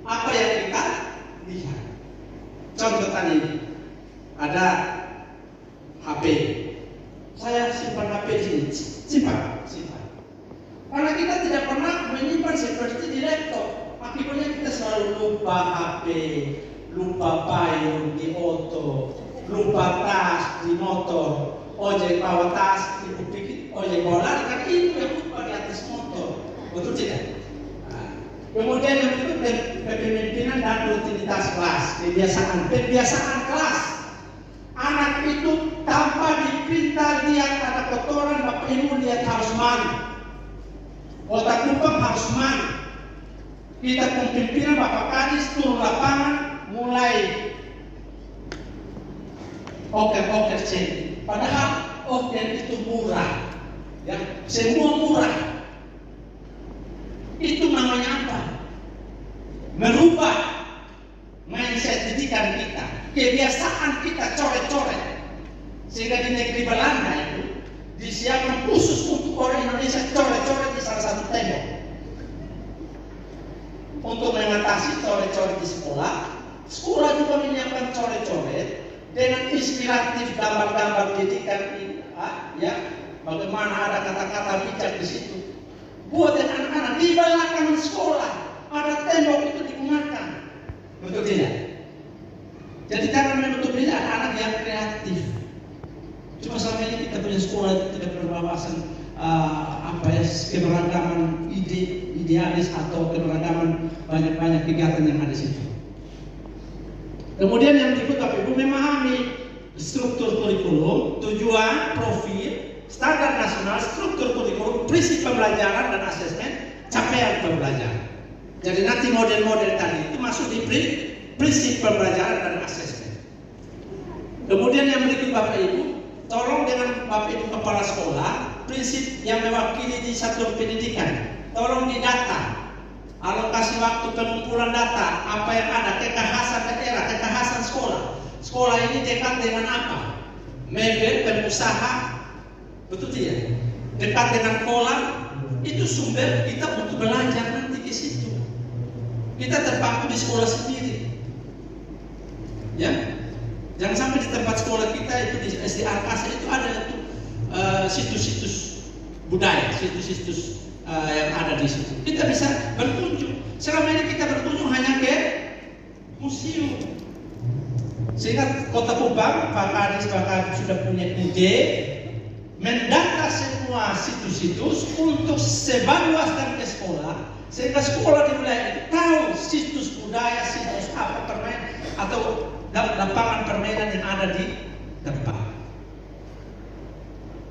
apa yang kita lihat. Contoh tadi, ada HP. Saya simpan HP di sini. Simpan. Karena kita tidak pernah menyimpan seperti di laptop. Akibatnya kita selalu lupa HP, lupa payung di auto, lupa tas di motor, ojek bawa tas, ojek bawa lari, kan itu yang lupa di atas motor. Betul tidak? Kemudian yang itu kepemimpinan dan rutinitas kelas, kebiasaan kelas. Anak itu tanpa dipinta lihat ada kotoran, Bapak Ibu lihat harus mandi. Otak lubang harus mandi. Kita pimpinan Bapak Kadis turun lapangan, mulai oker cek. Padahal oker itu murah, ya semua murah. Itu namanya apa? Merubah mindset didikan kita. Kebiasaan kita coret-coret, sehingga di negeri Belanda itu disiapkan khusus untuk orang Indonesia coret-coret di salah satu tembok. Untuk mengatasi coret-coret di sekolah, sekolah juga menyiapkan coret-coret dengan inspiratif gambar-gambar didikan, ya bagaimana ada kata-kata bijak di situ. Buat anak-anak di belakang sekolah ada tembok itu digunakan, betul tidak? Jadi karena menutup diri anak-anak yang kreatif. Cuma selama ini kita punya sekolah tidak berwawasan keberagaman idealis atau keberagaman banyak-banyak kegiatan yang ada di situ. Kemudian yang berikut Bapak Ibu memahami struktur kurikulum, tujuan, profil, standar nasional, struktur kurikulum, prinsip pembelajaran dan asesmen capaian pembelajaran. Jadi nanti model-model tadi itu masuk di prinsip pembelajaran dan asesmen. Kemudian yang berikut Bapak Ibu, tolong dengan Bapak Ibu kepala sekolah, prinsip yang mewakili di satuan pendidikan, tolong didata, alokasi waktu pengumpulan data, apa yang ada, kekhasan daerah, kekhasan sekolah. Sekolah ini dekat dengan apa? Mebel, pengusaha, betul tidak? Dekat dengan kolam, itu sumber kita untuk belajar nanti di situ. Kita terpaku di sekolah sendiri. Ya, jangan sampai di tempat sekolah kita itu di SD Arkasa itu ada tuh situs-situs budaya, situs-situs yang ada di situ. Kita bisa berkunjung. Selama ini kita berkunjung hanya ke museum. Sehingga Kota Kupang, Pak Kadis sudah punya ide mendata semua situs-situs untuk sebarluaskan ke sekolah, sehingga sekolah di wilayah itu tahu situs budaya, situs apa permainan atau lapangan permainan yang ada di tempat.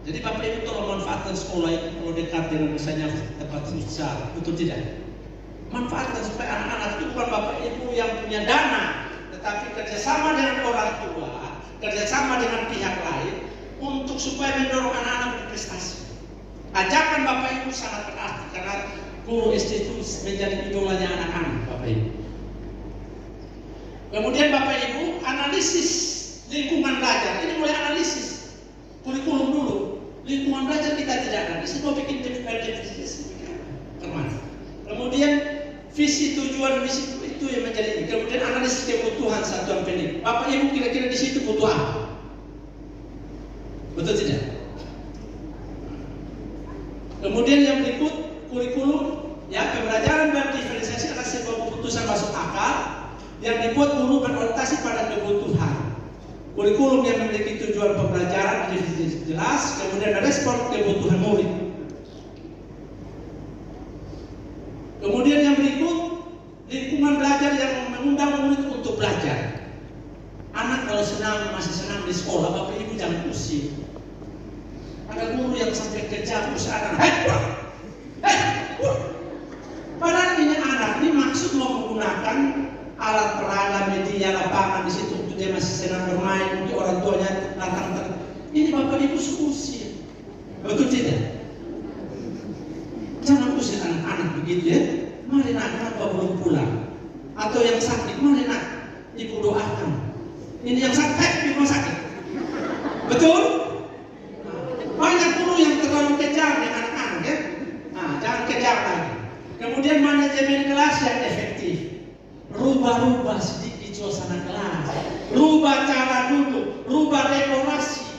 Jadi Bapak Ibu tolong manfaatkan sekolah itu kalau dekat dengan misalnya tempat futsal, betul tidak? Manfaatkan supaya anak-anak itu bukan Bapak Ibu yang punya dana, tetapi kerjasama dengan orang tua, kerjasama dengan pihak lain untuk supaya mendorong anak-anak berprestasi. Ajakan Bapak Ibu sangat berarti karena guru SD itu menjadi idolanya anak-anak Bapak Ibu. Kemudian Bapak Ibu analisis lingkungan belajar. Ini mulai analisis kurikulum dulu. Lingkungan belajar kita tidak analisis, mau bikin definisi. visi, tujuan, misi itu yang menjadi. Kemudian analisis kebutuhan satuan pendidik. Bapak Ibu kira-kira di situ butuh apa? Betul tidak? Kemudian yang berikut kurikulum, ya, pembelajaran berdiferensiasi adalah sebuah keputusan masuk akal yang dibuat guru berorientasi pada kebutuhan. Kurikulum yang memiliki tujuan pembelajaran jelas, kemudian merespon kebutuhan murid. Kemudian yang berikut, lingkungan belajar yang mengundang murid untuk belajar. Anak kalau masih senang di sekolah, Bapak Ibu jangan pusing. Ada guru yang sampai kejar usaha anak, padahal ini anak ini maksud mau menggunakan alat peraga, media, lapangan di situ untuk dia masih senang bermain, untuk orang tuanya datang. Ini Bapak Ibu usir, betul tidak? Jangan usir anak-anak begitu ya. Mari nak, kenapa belum pulang? Atau yang sakit, mari nak, Ibu doakan. Ini yang sakit di rumah sakit, betul? Banyak guru yang terlalu kejar dengan anak-anak ya. Nah, jangan kejar lagi. Kemudian manajemen kelas yang efektif. Rubah-rubah sedikit suasana kelas, rubah cara duduk, rubah dekorasi,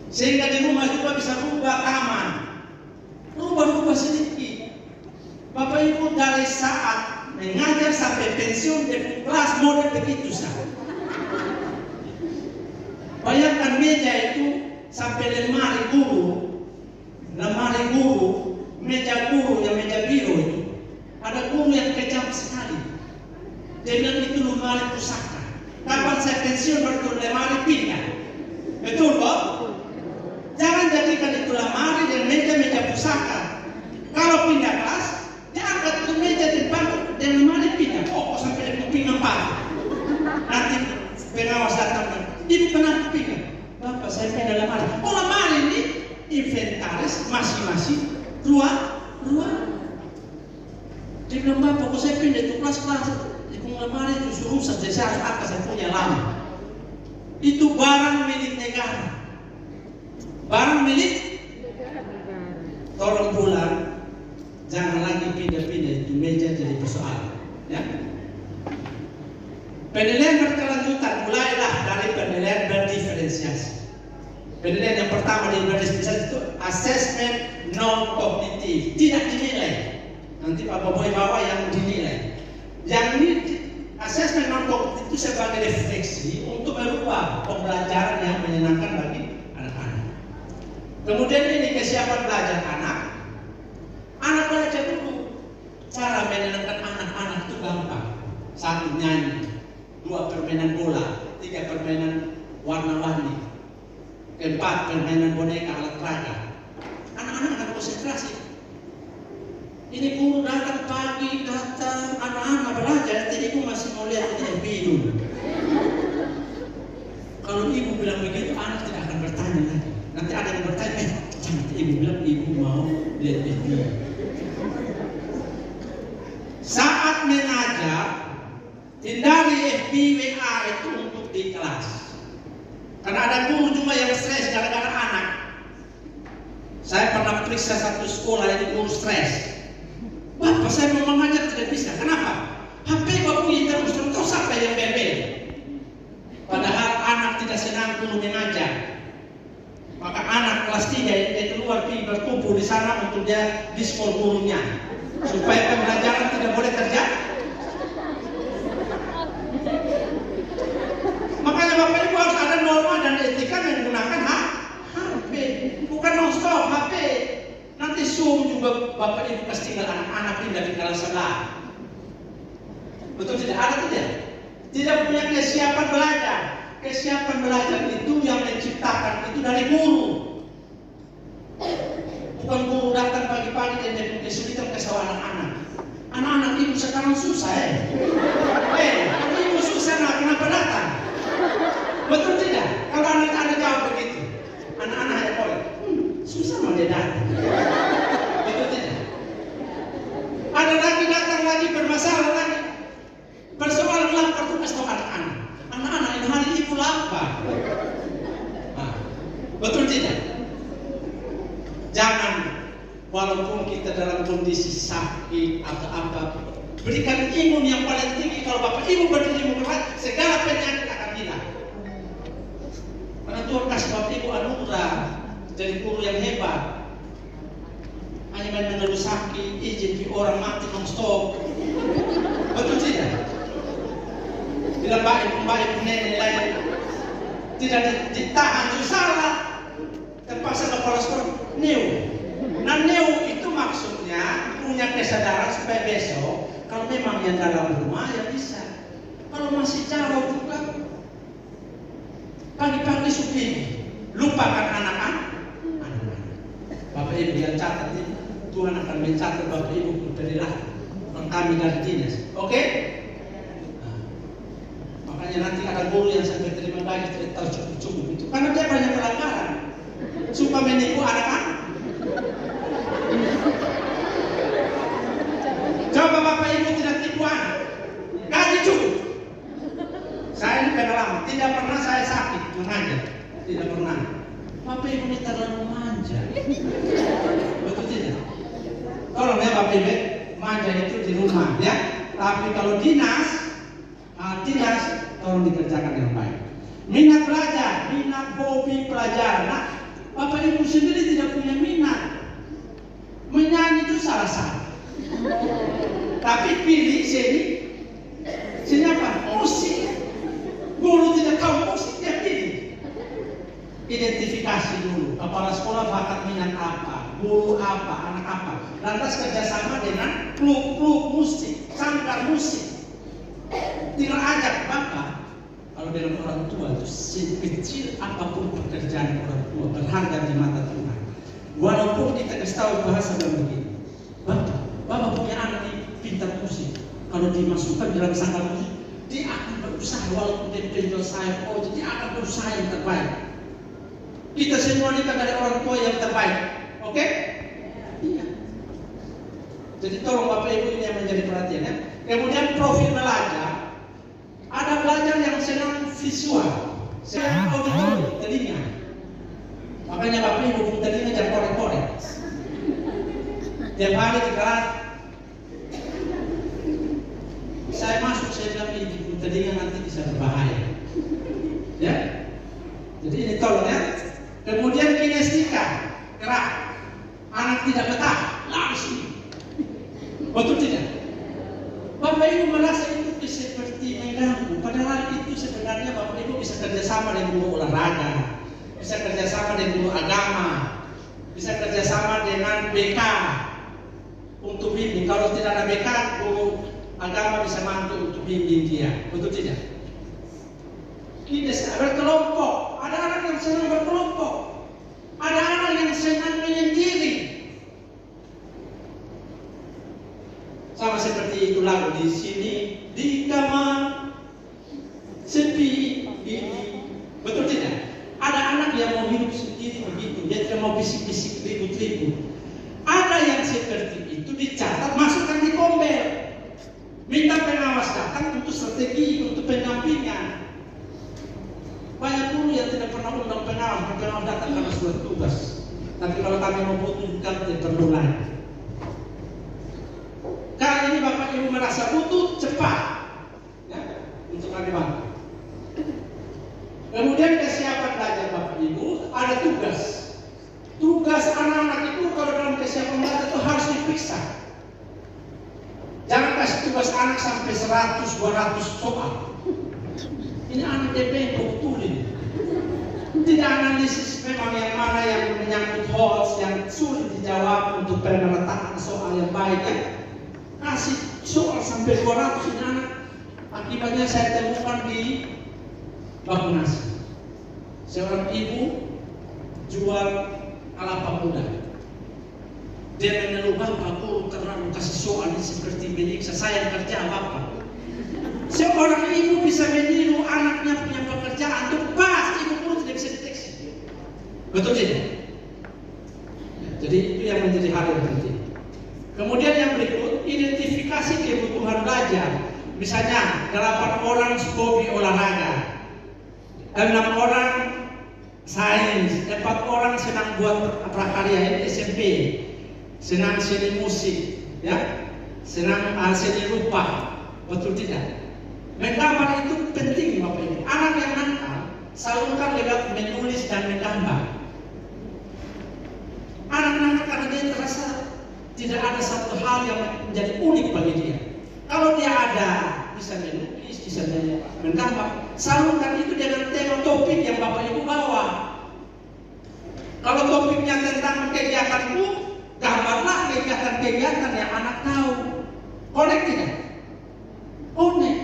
sehingga di rumah juga bisa rubah kamar. Rubah-rubah sedikit. Bapak Ibu dari saat mengajar sampai pensiun di kelas model begitu saja. Bayangkan meja itu sampai lemari guru, meja guru yang meja biro itu. Ada guru yang kejam sekali. Dia bilang itu lemari pusaka. Kapan saya pensiun baru lemari pindah. Betul Pak? Jangan jadikan itu lemari dan meja pusaka. Kalau pindah kelas, dia angkat itu meja di bangku dan lemari pindah. Oh, sampai dia pinggang Pak. Nanti pengawas datang. Ibu kenapa pindah? Bapak saya pindah lemari. Oh, lemari ini inventaris masing-masing ruang. Dia bilang, Bapak, kok saya pindah itu kelas-kelas, di lemari itu suruh saja saya apa saya punya lama. Itu barang milik negara. Barang milik tolong pulang, jangan lagi pindah-pindah itu meja jadi persoalan. Ya. Penilaian berkelanjutan mulailah dari penilaian berdiferensiasi. Penilaian yang pertama di berdiferensiasi itu asesmen non kognitif, tidak dinilai. Nanti Bapak boleh bawa yang dinilai. Yang ini asesmen non kognitif itu sebagai refleksi untuk merubah pembelajaran yang menyenangkan bagi anak-anak. Kemudian ini kesiapan belajar anak. Anak belajar dulu. Cara menyenangkan anak-anak itu gampang. 1 nyanyi, 2 permainan bola, 3 permainan warna-warni, 4 permainan boneka alat peraga. Anak-anak akan konsentrasi. Ini guru datang pagi, anak-anak belajar, nanti ibu masih mau lihat ini FB dulu. Kalau ibu bilang begitu, anak tidak akan bertanya lagi. Nanti ada yang bertanya, jangan ibu bilang ibu mau lihat FB. Saat mengajar, hindari FB WA itu untuk di kelas. Karena ada guru juga yang stres gara-gara anak. Saya pernah periksa satu sekolah ini guru stres. Bapak saya mau mengajar tidak bisa. Kenapa? HP bapak punya terus sampai yang bebel. Padahal anak tidak senang guru mengajar. Maka anak kelas 3 dia keluar pergi berkumpul di sana untuk dia diskon gurunya. Supaya pembelajaran tidak boleh terjadi. Makanya Bapak Ibu harus ada norma dan etika menggunakan HP. Bukan non-stop HP. Nanti Zoom juga Bapak Ibu pasti tinggal anak-anak pindah di kelas sebelah. Betul tidak? Ada tidak? Tidak punya kesiapan belajar. Kesiapan belajar itu yang menciptakan itu dari guru. Bukan guru datang pagi-pagi dan dia kesulitan kasih anak-anak. Anak-anak ibu sekarang susah kalau ibu susah kenapa datang? Betul tidak? Kalau anak-anak jawab begitu, anak-anak hanya boleh susah mau dia datang. Betul tidak? Ada lagi datang lagi bermasalah lagi. Persoalan lapar itu kasih tahu anak-anak. Anak-anak ini hari ibu lapar. Betul tidak? Jangan walaupun kita dalam kondisi sakit atau apa, berikan imun yang paling tinggi. Kalau Bapak Ibu berdiri muka, segala penyakit akan hilang. Karena Tuhan kasih Bapak Ibu anugerah jadi guru yang hebat. Hanya main mengeluh sakit, izin di orang mati non-stop. Betul tidak? Bila baik nenek lain tidak ditahan, itu salah. Terpaksa kepala sekolah neu. Nah neu itu maksudnya punya kesadaran supaya besok kalau memang yang dalam rumah ya bisa. Kalau masih jauh juga pagi-pagi supir lupakan anak-anak. Bapak Ibu yang catat ini, Tuhan akan mencatat Bapak Ibu dari lahir, kami dari dinas. Oke? Nah, makanya nanti ada guru yang sampai terima gaji tidak tahu cukup itu, karena dia banyak pelanggaran, suka menipu anak-anak. Coba Bapak Ibu tidak tipu anak, gaji cukup. Saya ini pengalaman, tidak pernah saya sakit mengajar, tidak pernah. Bapak Ibu ini terlalu manja. Betul tidak? Tolong ya Bapak Ibu, manja itu di rumah ya. Tapi kalau dinas tolong dikerjakan yang baik. Minat belajar, minat hobi pelajaran. Nah, Bapak Ibu sendiri tidak punya minat. Menyanyi itu salah satu. Tapi pilih sini apa? Musik. Guru tidak tahu musik, dia pilih. Identifikasi dulu, kepala sekolah bakat minat apa, guru apa, anak apa. Lantas kerjasama dengan klub musik, sanggar musik. Tinggal ajak Bapak. Kalau dengan orang tua itu sekecil apapun pekerjaan orang tua berharga di mata Tuhan. Walaupun kita kasih tahu bahasa begini, Bapak punya anak ini pintar musik. Kalau dimasukkan dalam sanggar musik, dia akan berusaha walaupun dia penjual sayap, dia akan berusaha yang terbaik. Kita semua ini dari orang tua yang terbaik, oke? Iya. Jadi tolong Bapak Ibu ini yang menjadi perhatian ya. Kemudian profil belajar, ada belajar yang senang visual, senang auditori, telinga. Makanya Bapak Ibu punya telinga jangan korek-korek. Tiap hari di kelas, saya masuk saya bilang ini telinga nanti bisa berbahaya, ya. Jadi ini tolong ya. Kemudian kinestika, gerak, anak tidak betah, lari sini. Betul tidak? Bapak Ibu merasa itu seperti mengganggu, padahal itu sebenarnya Bapak Ibu bisa kerjasama dengan guru olahraga, bisa kerjasama dengan guru agama, bisa kerjasama dengan BK untuk bimbing. Kalau tidak ada BK, guru agama bisa bantu untuk bimbing dia. Betul tidak? Kinestika, berkelompok. Ada anak yang senang berkelompok, ada anak yang senang menyendiri. Sama seperti itu lagu di sini, di kamar sepi ini. Betul tidak? Ada anak yang mau hidup sendiri begitu, dia tidak mau bisik-bisik ribut-ribut. Ada yang seperti itu dicatat, masukkan di kombel, minta pengawas datang untuk strategi, untuk pendampingan. Banyak guru yang tidak pernah undang pengawas datang karena surat tugas. Tapi kalau kami mau butuhkan, tidak perlu lagi. Kali ini Bapak Ibu merasa butuh, cepat ya, untuk kami bantu. Kemudian kesiapan belajar Bapak Ibu, ada tugas. Tugas anak-anak itu kalau dalam kesiapan belajar itu harus diperiksa. Jangan kasih tugas anak sampai 100-200 soal. Ini anak DP betulin. Tidak analisis memang yang mana yang menyangkut hoax yang sulit dijawab untuk pemetaan soal yang baik ya. Kasih soal sampai 200 ini anak. Akibatnya saya temukan di baku nasi. Seorang ibu jual kelapa muda. Dia mengeluh, Bapak guru terlalu kasih soal ini seperti menyiksa saya kerja Bapak. Seorang ibu bisa meniru anaknya punya pekerjaan itu pasti ibu pun tidak bisa deteksi. Betul tidak? Jadi itu yang menjadi hal yang penting. Kemudian yang berikut, identifikasi kebutuhan belajar. Misalnya 8 orang hobi olahraga, 6 orang sains, 4 orang senang buat prakarya, ini SMP. senang seni musik, ya, senang seni rupa, betul tidak? Menggambar itu penting Bapak Ibu. Anak yang nakal salurkan lewat menulis dan menggambar. Anak nakal karena dia terasa tidak ada satu hal yang menjadi unik bagi dia. Kalau dia ada bisa menulis, bisa menggambar, salurkan itu dengan tema topik yang Bapak Ibu bawa. Kalau topiknya tentang kegiatanku, gambarlah kegiatan-kegiatan yang anak tahu. Konek tidak? Konek.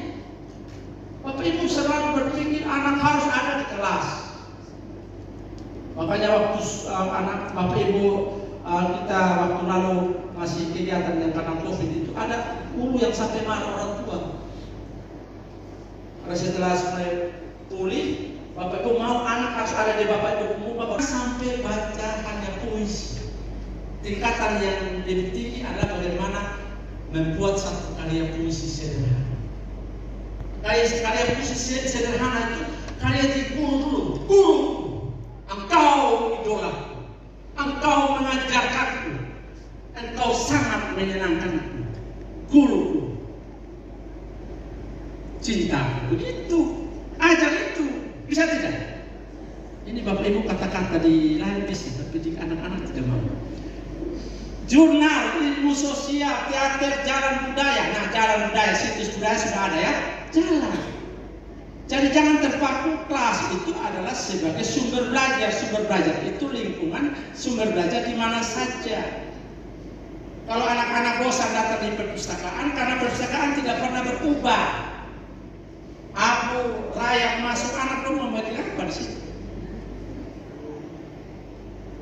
Bapak Ibu selalu berpikir anak harus ada di kelas. Makanya waktu anak Bapak Ibu kita waktu lalu masih kegiatan yang karena COVID itu ada guru yang sampai marah orang tua. Karena setelah mulai pulih, Bapak Ibu mau anak harus ada di Bapak Ibu Bapak sampai baca hanya puisi. Tingkatan yang lebih tinggi adalah bagaimana membuat satu karya puisi sederhana. Karya puisi sederhana itu karya di guru dulu. Guru, engkau idola, engkau mengajarkanku, engkau sangat menyenangkanku. Guru, cinta, begitu, ajar itu, bisa tidak? Ini Bapak Ibu kata-kata di lain bisnis, tapi di anak-anak tidak mau. Jurnal, ilmu sosial, teater, jalan budaya. Nah, jalan budaya, situs budaya sudah ada ya. Jalan. Jadi jangan terpaku kelas itu adalah sebagai sumber belajar. Sumber belajar itu lingkungan sumber belajar di mana saja. Kalau anak-anak bosan datang di perpustakaan karena perpustakaan tidak pernah berubah. Aku rakyat masuk anak lu membaca apa di situ?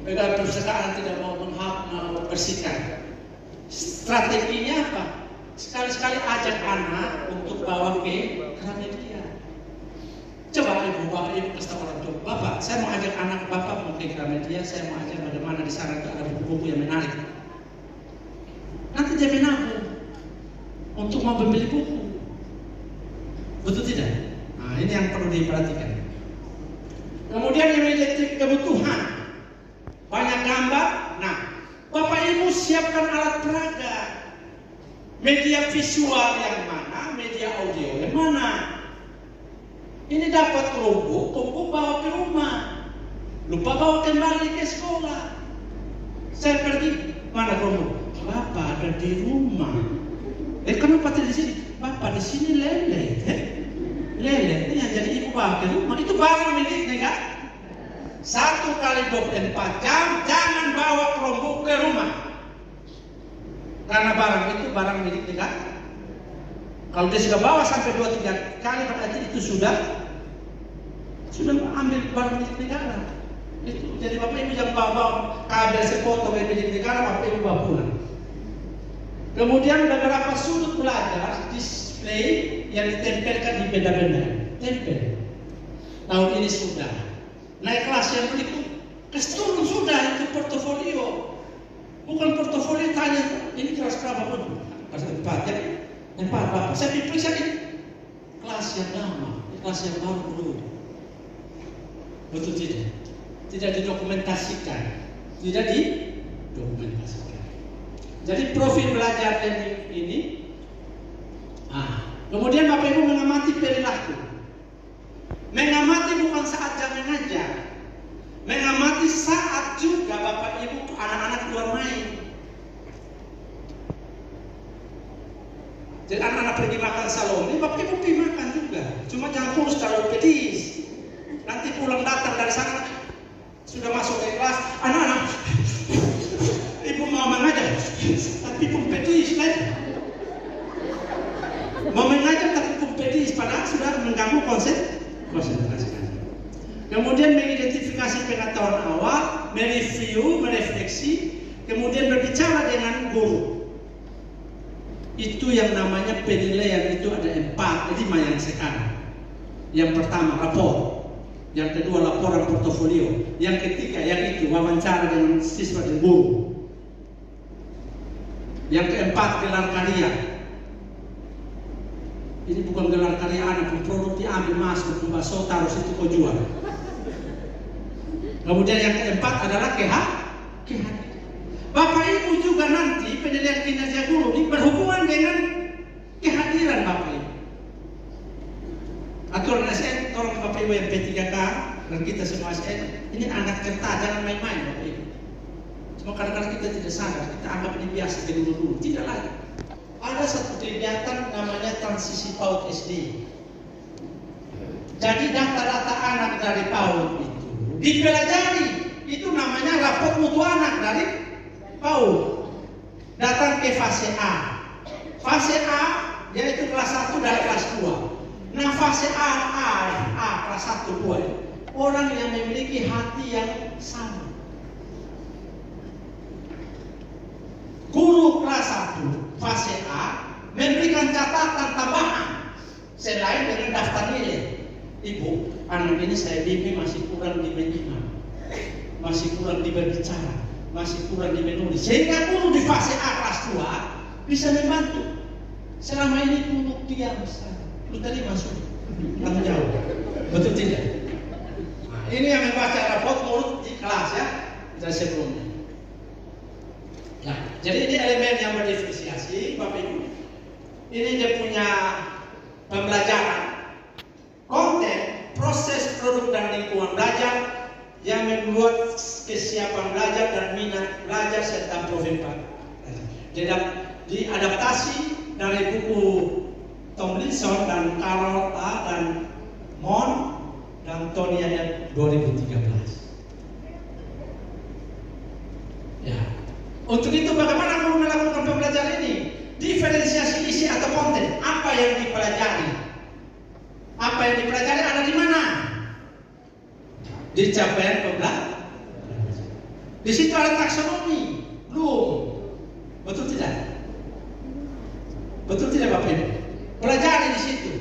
Beda perpustakaan tidak mau bersihkan. Strateginya apa? Sekali-sekali ajak anak untuk bawa ke Gramedia. Coba ibu bapak ibu kasih tahu orang tua, Bapak, saya mau ajak anak Bapak mau ke Gramedia, saya mau ajak bagaimana di sana ada buku-buku yang menarik. Nanti dia menabung untuk mau membeli buku. Betul tidak? Nah, ini yang perlu diperhatikan. Kemudian yang menjadi kebutuhan banyak gambar. Nah, Bapak Ibu siapkan alat peraga. Media visual yang mana, media audio yang mana. Ini dapat kelompok bawa ke rumah. Lupa bawa kembali ke sekolah. Saya pergi, mana kelompok? Bapak ada di rumah. Kenapa tidak di sini? Bapak di sini lele. Lele ini yang jadi ibu bawa ke rumah. Itu barang miliknya kan? 1 kali 24 jam jangan bawa kelompok ke rumah. Karena barang itu barang milik negara. Kalau dia sudah bawa sampai 2-3 kali berarti itu sudah ambil barang milik negara. Itu jadi Bapak Ibu jangan bawa kabel sepotong dari milik negara, Bapak Ibu bawa pulang. Kemudian beberapa sudut belajar display yang ditempelkan di benda-benda. Tempel. Tahun ini sudah. Naik kelas yang berikut, turun sudah itu portofolio. Bukan portofolio tanya, ini kelas berapa pun? Kelas 4 ya? 4 Bapak, saya diperiksa ini. Kelas yang lama, kelas yang baru belum. Betul tidak? Tidak didokumentasikan. Tidak didokumentasikan. Jadi profil belajar ini. Kemudian Bapak Ibu mengamati perilaku. Mengamati bukan saat jam mengajar. Mengamati saat juga Bapak Ibu anak-anak keluar main. Jadi anak-anak pergi makan salon, ini Bapak Ibu pergi makan juga. Cuma jangan kurus terlalu pedis. Nanti pulang datang dari sana sudah masuk ke kelas, anak-anak Ibu mau mengajar, tapi pun pedis kan? Mau mengajar tapi pun pedis, padahal sudah mengganggu konsentrasi. Kemudian mengidentifikasi pengetahuan awal, mereview, merefleksi, kemudian berbicara dengan guru. Itu yang namanya penilaian, itu ada 5 yang sekarang. Yang pertama rapor, yang kedua laporan portofolio, yang ketiga yang itu wawancara dengan siswa dan guru, yang keempat gelar karya. Ini bukan gelar karya anak, produk diambil masuk ke bakso taruh situ kau jual. Kemudian yang keempat adalah kehadiran. Bapak Ibu juga nanti penilaian kinerja guru ini berhubungan dengan kehadiran Bapak Ibu. Aturan ASN, tolong Bapak Ibu yang P3K dan kita semua ASN, ini angkat kertas, jangan main-main Bapak Ibu. Cuma kadang-kadang kita tidak sadar, kita anggap ini biasa dulu-dulu. Tidak lagi. Ada satu kegiatan namanya transisi PAUD SD. Jadi data-data anak dari PAUD itu dipelajari. Itu namanya rapot mutu anak dari PAUD. Datang ke fase A. Fase A yaitu kelas 1 dan kelas 2. Nah fase A kelas 1, 2 orang yang memiliki hati yang sama. Guru kelas 1 fase A memberikan catatan tambahan selain dengan daftar nilai. Ibu, anak ini saya bimbing masih kurang di menyimak, masih kurang di berbicara, masih kurang di menulis. Sehingga guru di fase A kelas 2 bisa membantu. Selama ini guru diam saja. Lu tadi masuk, kamu jauh, betul tidak? Nah, ini yang membaca rapot mulut di kelas ya, dari sebelumnya. Nah, jadi ini elemen yang berdiferensiasi, Bapak Ibu. Ini dia punya pembelajaran, konten, proses, produk dan lingkungan belajar yang membuat kesiapan belajar dan minat belajar serta profil belajar. Diadaptasi dari buku Tomlinson dan Carol A. dan Mon dan Tony ayat 2013. Ya. Untuk itu bagaimana guru melakukan pembelajaran ini? Diferensiasi isi atau konten. Apa yang dipelajari? Apa yang dipelajari ada di mana? Di capaian pembelajaran. Di situ ada taksonomi. Belum. Betul tidak? Betul tidak Bapak Ibu? Pelajari di situ.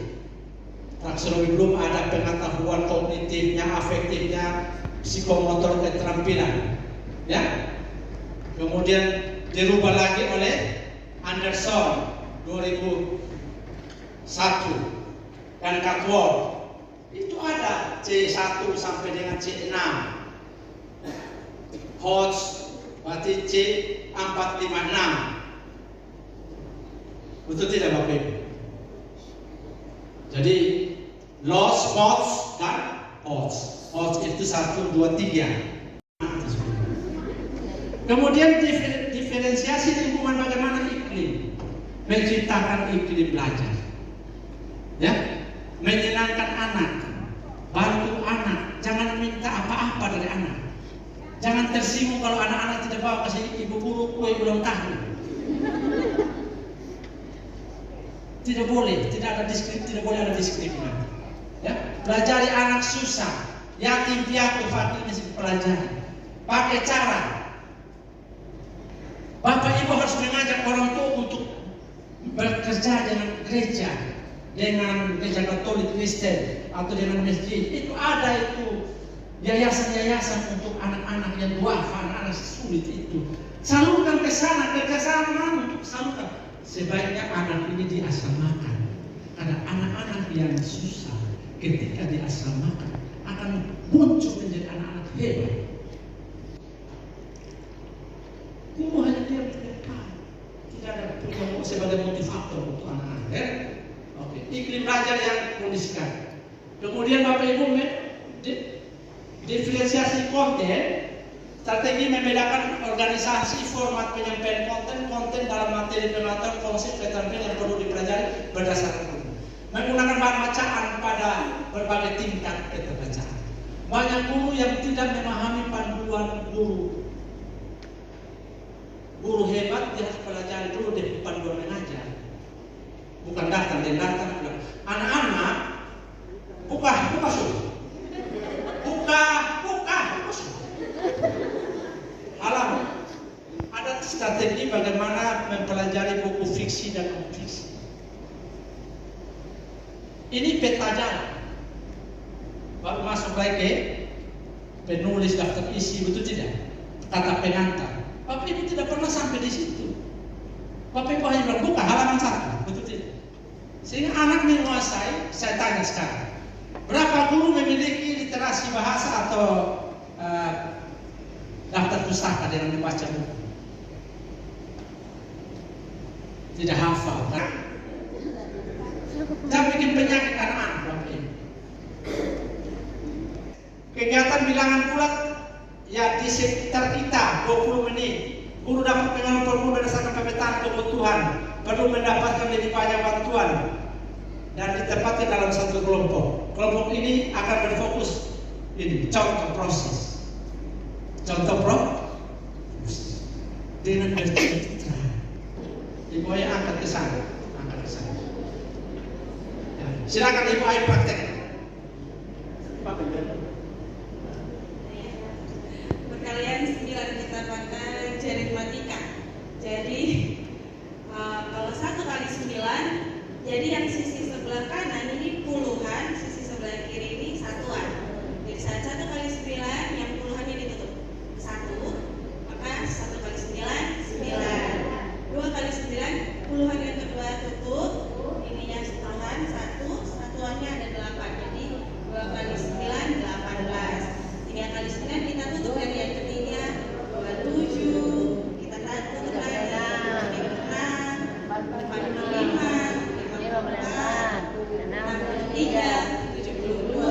Taksonomi belum ada pengetahuan kognitifnya, afektifnya, psikomotor, keterampilan. Ya. Kemudian dirubah lagi oleh Anderson 2001 dan Catwalk. Itu ada C1 sampai dengan C6. Hodge berarti C456. Betul tidak Bapak Ibu? Jadi Loss, Mods dan Hodge. Hodge itu 1, 2, 3. Kemudian diferensiasi lingkungan bagaimana iklim, menciptakan iklim belajar, ya, menyenangkan anak, bantu anak, jangan minta apa-apa dari anak, jangan tersinggung kalau anak-anak tidak bawa kasih ibu guru kue ulang tahun, tidak boleh, tidak boleh ada diskriminasi, ya, pelajari anak susah, yatim piatu, fakir miskin pelajari, pakai cara. Bapak Ibu harus mengajak orang tua untuk bekerja dengan gereja, dengan gereja Katolik Kristen atau dengan masjid. Itu ada itu yayasan-yayasan untuk anak-anak yang duafa, anak-anak sulit itu. Salurkan ke sana untuk salurkan. Sebaiknya anak ini diasramakan. Karena anak-anak yang susah ketika diasramakan akan muncul menjadi anak-anak hebat. Guru hanya dia depan, tidak ada punya sebagai motivator untuk anak-anak. Ya? Oke. Iklim belajar yang kondisikan. Kemudian Bapak Ibu diferensiasi konten, strategi membedakan organisasi, format penyampaian konten dalam materi pengetahuan, konsep keterampilan yang perlu dipelajari berdasarkan guru. Menggunakan bahan bacaan pada berbagai tingkat keterbacaan. Banyak guru yang tidak memahami panduan guru. Guru hebat dia harus pelajari dulu di panduan mengajar. Bukan datang dan datang. Anak-anak buka suruh. Buka suruh. Halaman. Ada strategi bagaimana mempelajari buku fiksi dan non-fiksi. Ini peta jalan. Baru masuk lagi penulis daftar isi, betul tidak? Kata pengantar. Bapak Ibu tidak pernah sampai di situ. Bapak Ibu hanya buka halaman 1, betul tidak? Sehingga anak menguasai. Saya tanya sekarang, berapa guru memiliki literasi bahasa atau daftar pustaka dengan membaca buku? tidak hafal kan? Jangan bikin penyakit anak-anak Bapak Ibu. Kegiatan bilangan bulat ya di sekitar kita 20 menit. Guru dapat mengontrol guru berdasarkan pemetaan kebutuhan, perlu mendapatkan lebih banyak bantuan dan ditempatkan dalam satu kelompok. Kelompok ini akan berfokus ini contoh proses. Contoh proses dengan bercerita. Ibu ayah angkat ke sana, angkat ke sana. Ya, silakan Ibu ayah praktek. Perkalian 9 kita pakai aritmatika. Jadi kalau 1 kali 9, jadi yang sisi sebelah kanan ini puluhan, sisi sebelah kiri ini satuan. Jadi saat 1 kali 9 yang puluhannya ditutup 1, maka 1 kali 9 9. 2 kali 9 puluhan yang kedua tutup, ininya satuan 1, satuannya ada 8. Jadi 2 kali 9 18. 3 kali 9 kita tutup dari yang ketiga 27, kita tutup lagi 56, 45, 54, 63, 72,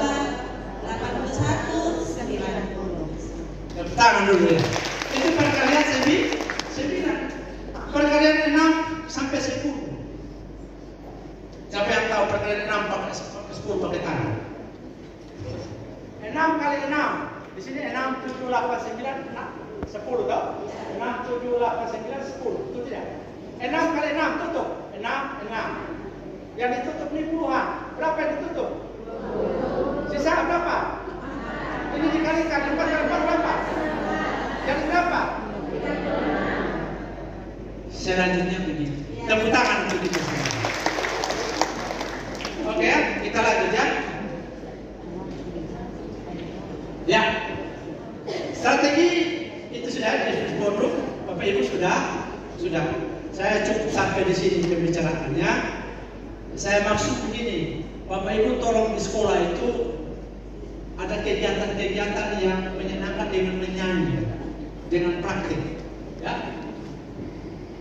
81, 90. Tepuk tangan dulu ya. Itu perkalian 9. Perkalian 6 sampai 10. Siapa yang tahu perkalian 6 pakai 10 pakai tangan? 6 kali 6. Di sini 6, 7, 8, 9, 10 toh? 6, 7, 8, 9, 10. Itu tidak? 6 kali 6 tutup. 6. Yang ditutup ini puluhan. Berapa yang ditutup? Sisa berapa? Ini dikalikan 4 kali 4 berapa? Jadi berapa? Selanjutnya begini. Tepuk tangan begitu. Oke, kita lanjut ya. Ya, strategi itu sudah di bodoh, Bapak Ibu sudah. Saya cukup sampai di sini pembicaraannya. Saya maksud begini, Bapak Ibu tolong di sekolah itu ada kegiatan-kegiatan yang menyenangkan dengan menyanyi, dengan praktik. Ya,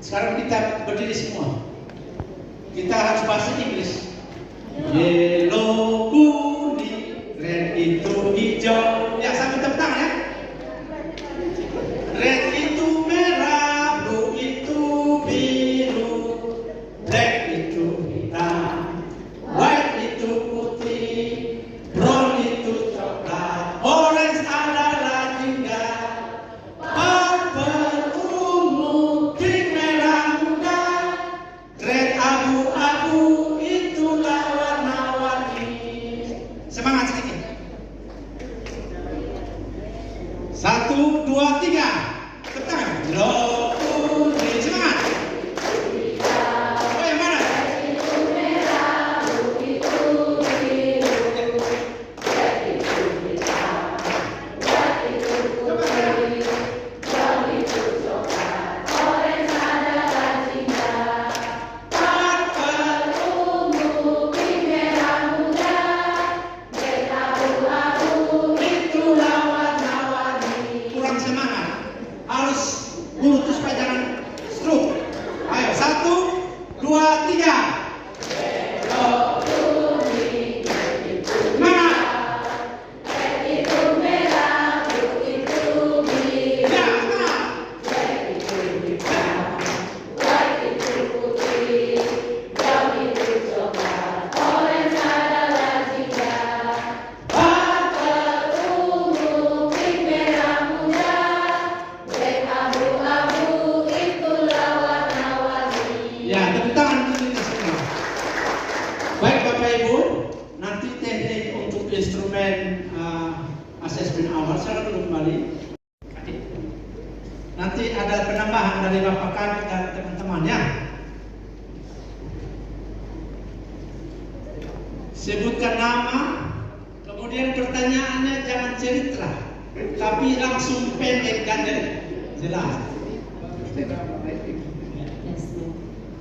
sekarang kita berdiri semua. Kita harus bahasa Inggris. Yellow kuning, red itu hijau. Ya, sampai tepuk tangan ya. Red itu merah, blue itu biru, black itu hitam, white itu putih, brown itu coklat, orange adalah jingga, purple ungu, pink merah muda, red abu-abu, itulah warna-warni. Semangat sedikit. 1, 2, 3. Tekan. Lo kuning. Semangat. Oh, yang mana? Kurang semangat. Harus guru itu supaya jangan stroke. Ayo, 1, 2, 3. Semangat. Ya, semangat. Ya, tepuk tangan untuk kita semua. Baik Bapak Ibu, nanti teknik untuk instrumen asesmen awal saya akan kembali. Nanti ada penambahan dari Bapak kami dan teman-temannya. Sebutkan nama, kemudian pertanyaannya jangan cerita, tapi langsung pendek dan jelas.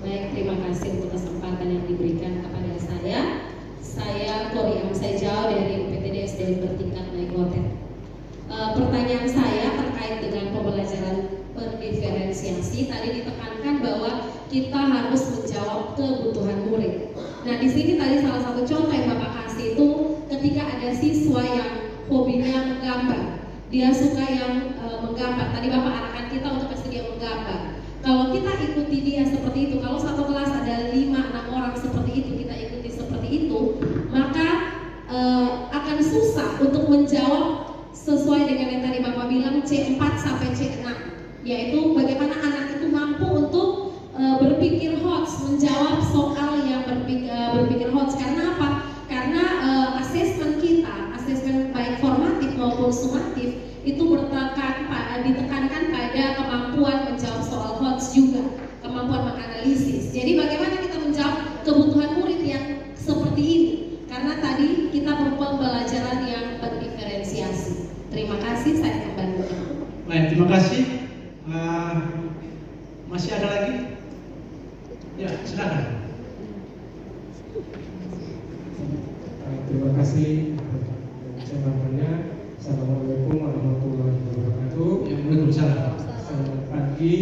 Baik, terima kasih untuk kesempatan yang diberikan kepada saya. Saya Tori Amsajau dari UPTD SDN bertingkat Naikotet. Pertanyaan saya terkait dengan pembelajaran pendiferensiasi. Tadi ditekankan bahwa kita harus menjawab kebutuhan murid. Nah, di sini tadi salah satu contoh yang Bapak kasih itu ketika ada siswa yang hobinya menggambar, dia suka yang menggambar. Tadi Bapak arahkan kita untuk kasih dia menggambar. Kalau kita ikuti dia seperti itu, kalau satu kelas ada 5-6 orang seperti itu, kita ikuti seperti itu, maka akan susah untuk menjawab sesuai dengan yang tadi Bapak bilang C4 sampai C6, yaitu bagaimana anak itu mampu untuk berpikir hots, menjawab soal yang berpikir hots. Karena apa? Karena asesmen kita, asesmen baik formatif maupun sumatif itu ditekankan pada kemampuan menjawab soal hots juga, kemampuan menganalisis. Jadi bagaimana kita menjawab kebutuhan murid yang seperti ini? Karena tadi kita perlu pembelajaran yang berdiferensiasi. Terima kasih, saya kembali. Baik, terima kasih. Masih ada lagi? Ya, silakan. Terima kasih jawabannya. Assalamualaikum warahmatullahi wabarakatuh. Waalaikumsalam. Selamat pagi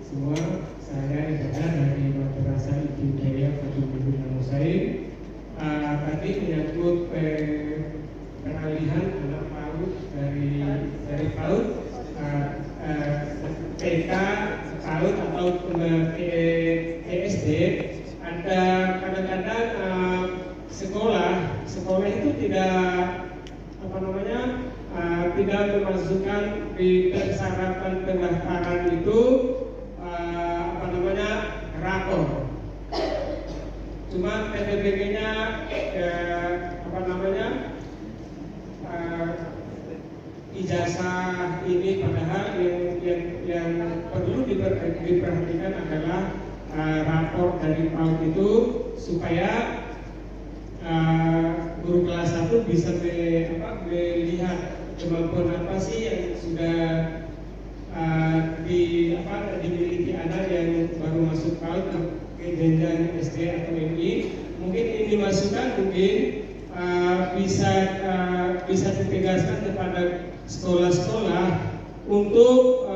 semua. Saya Ida dari Madrasah Ibtidaiyah Fatul Bibir Namusain. Tadi menyangkut peralihan anak PAUD dari PAUD TK PAUD atau TSD. Ada kadang-kadang sekolah itu tidak tidak memasukkan di persyaratan pendaftaran itu rapor. Cuma PTBG-nya ijazah ini, padahal yang perlu diperhatikan adalah rapor dari PAUD itu supaya guru kelas 1 bisa melihat kemampuan apa sih yang sudah dimiliki anak yang baru masuk PAUD ke jenjang SD atau MI. Mungkin ini masukan bisa ditegaskan kepada sekolah-sekolah untuk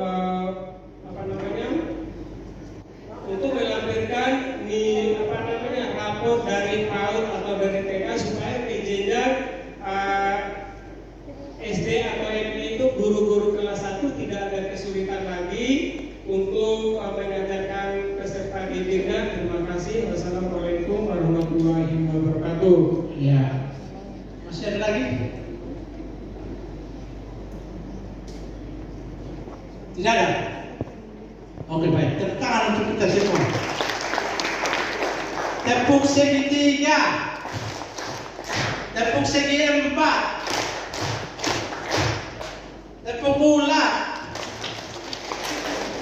untuk melampirkan rapor dari PAUD atau dari TK supaya di jenjang SD atau MI itu guru-guru kelas 1 tidak ada kesulitan lagi untuk mengajarkan peserta didiknya. Terima kasih. Wassalamualaikum warahmatullahi wabarakatuh. Ya. Masih ada lagi? Tidak ada? Oke, baik. Tepuk tangan untuk kita semua. Tepuk segi 3, tepuk segi 4, tepuk bulat.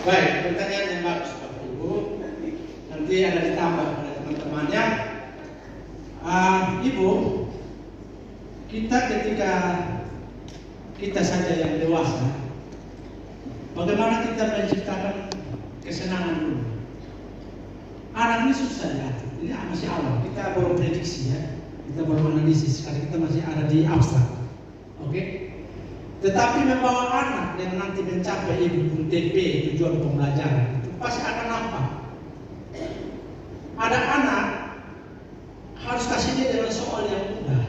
Baik, pertanyaan yang bagus Bapak Ibu. Nanti ada ditambah oleh teman-temannya. Ibu, kita ketika kita saja yang dewasa, bagaimana kita menciptakan kesenangan dulu? Anak ini susah ya. Ini masih awal, kita baru prediksi ya, kita baru analisis karena kita masih ada di abstrak, oke? Tetapi membawa anak yang nanti mencapai TP, tujuan pembelajaran, itu pasti akan nampak. Ada anak harus kasih dia dengan soal yang mudah,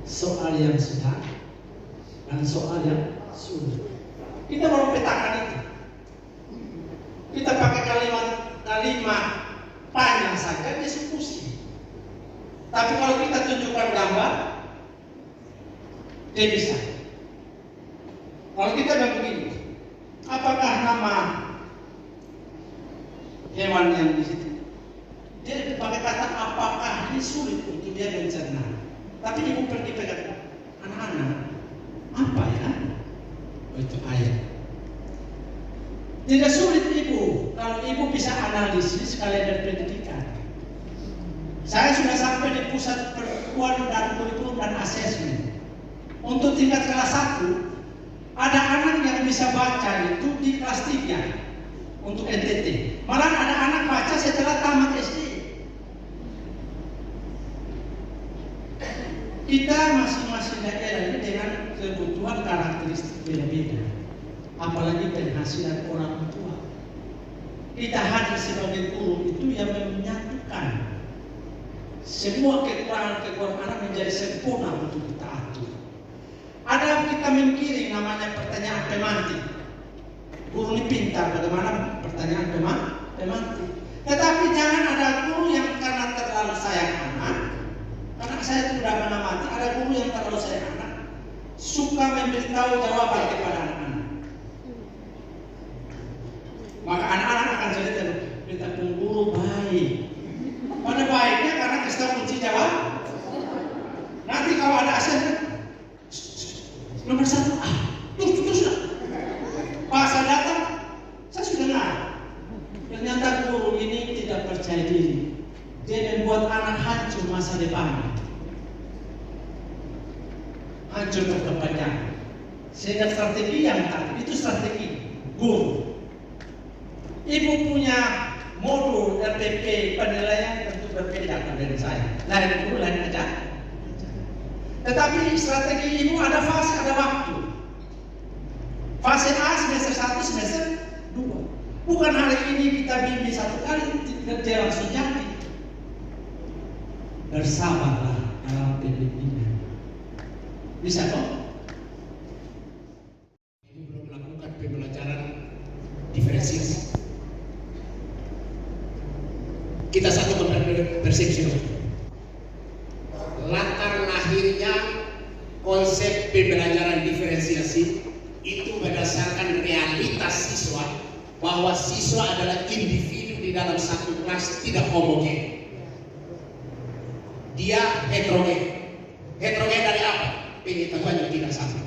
soal yang sedang, dan soal yang sulit. Kita baru petakan itu. Kita pakai kalimat panjang saja diskusi. Tapi kalau kita tunjukkan gambar, dia bisa. Kalau kita bilang begini, apakah nama hewan yang di situ? Dia pakai kata apakah, ini sulit untuk dia mencerna. Tapi ibu pergi pegang anak-anak, apa ya? Oh, itu ayat. Tidak sulit ibu, kalau ibu bisa analisis kalian pendidikan. Saya sudah sampai di pusat perempuan dan kurikulum dan asesmen. Untuk tingkat kelas 1, ada anak yang bisa baca itu di kelas 3 untuk NTT. Malah ada anak baca setelah tamat SD. Kita masing-masing daerah ini dengan kebutuhan karakteristik beda-beda. Apalagi penghasilan orang tua. kita hadir sebagai guru itu yang menyatukan semua kekurangan-kekurangan anak menjadi sempurna untuk kita atur. Ada kita memikirkan namanya pertanyaan pemantik. Guru ini pintar bagaimana pertanyaan pemantik. Tetapi jangan ada guru yang karena terlalu sayang anak, karena saya sudah mengamati ada guru yang terlalu sayang anak, suka memberitahu jawaban kepada anak-anak. Maka anak-anak akan jadi kita guru baik. Pada baiknya karena kita kunci jawab. Nanti kalau ada asen nomor 1, terus pas saya datang, saya sudah nggak. Ternyata guru ini tidak percaya diri. Dia membuat anak hancur masa depannya, hancur berkepanjangan. Sehingga strategi yang tadi itu strategi guru. Ibu punya modul RTP penilaian tentu berbeda dari saya. Lain guru lain aja. Tetapi strategi ibu ada fase, ada waktu. Fase A semester 1, semester 2. Bukan hari ini kita bimbing 1 kali, dia langsung jadi. Bersabarlah dalam pembimbingan. Bisa toh? Ini belum melakukan pembelajaran diferensiasi. Kita satu persepsi. Latar lahirnya konsep pembelajaran diferensiasi itu berdasarkan realitas siswa, bahwa siswa adalah individu di dalam satu kelas tidak homogen. Dia heterogen. Heterogen dari apa? Pengetahuannya tidak sama.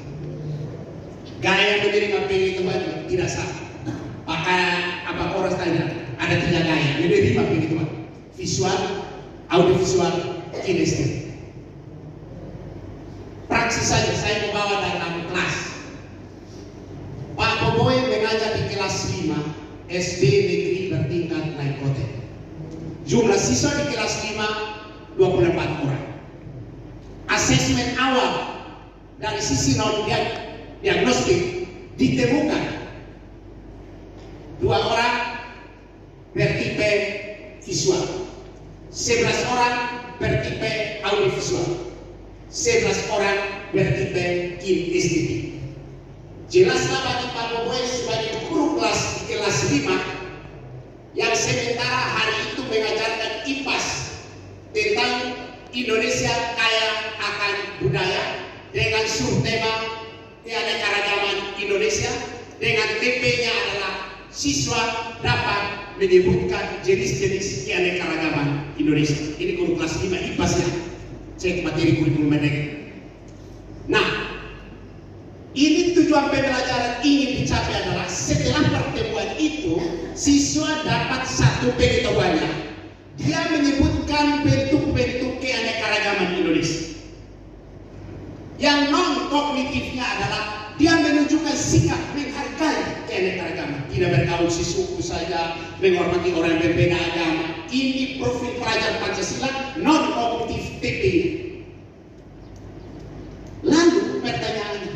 Gaya menerima pengetahuannya tidak sama. Maka apa orang tanya? Ada 3 gaya menerima pengetahuan: visual, audiovisual, kinestetik. Praksis saja saya membawa dalam kelas. Pak Boboy mengajar di kelas 5 SD negeri bertingkat naik kota. Jumlah siswa di kelas 5 24 orang. Asesmen awal dari sisi diagnostik ditemukan 2 orang bertipe visual, 11 orang bertipe audiovisual, 11 orang bertipe kinestetik. Jelaslah bagi Pak Boboy sebagai guru kelas di kelas 5 yang sementara hari itu mengajarkan IPAS tentang Indonesia kaya akan budaya dengan subtema keanekaragaman Indonesia, dengan TP-nya adalah siswa dapat menyebutkan jenis-jenis keanekaragaman Indonesia. Ini guru kelas 5 IPAS ya. Cek materi kurikulum mereka. Nah, ini tujuan pembelajaran ingin dicapai adalah setelah pertemuan itu siswa dapat satu pengetahuannya. Dia menyebutkan bentuk-bentuk keanekaragaman Indonesia. Yang non kognitifnya adalah dia menunjukkan sikap menghargai keanekaragaman, tidak bergaul sisuku saja, menghormati orang yang berbeda agama. Ini profil pelajar Pancasila non kognitif TP. Lalu pertanyaannya,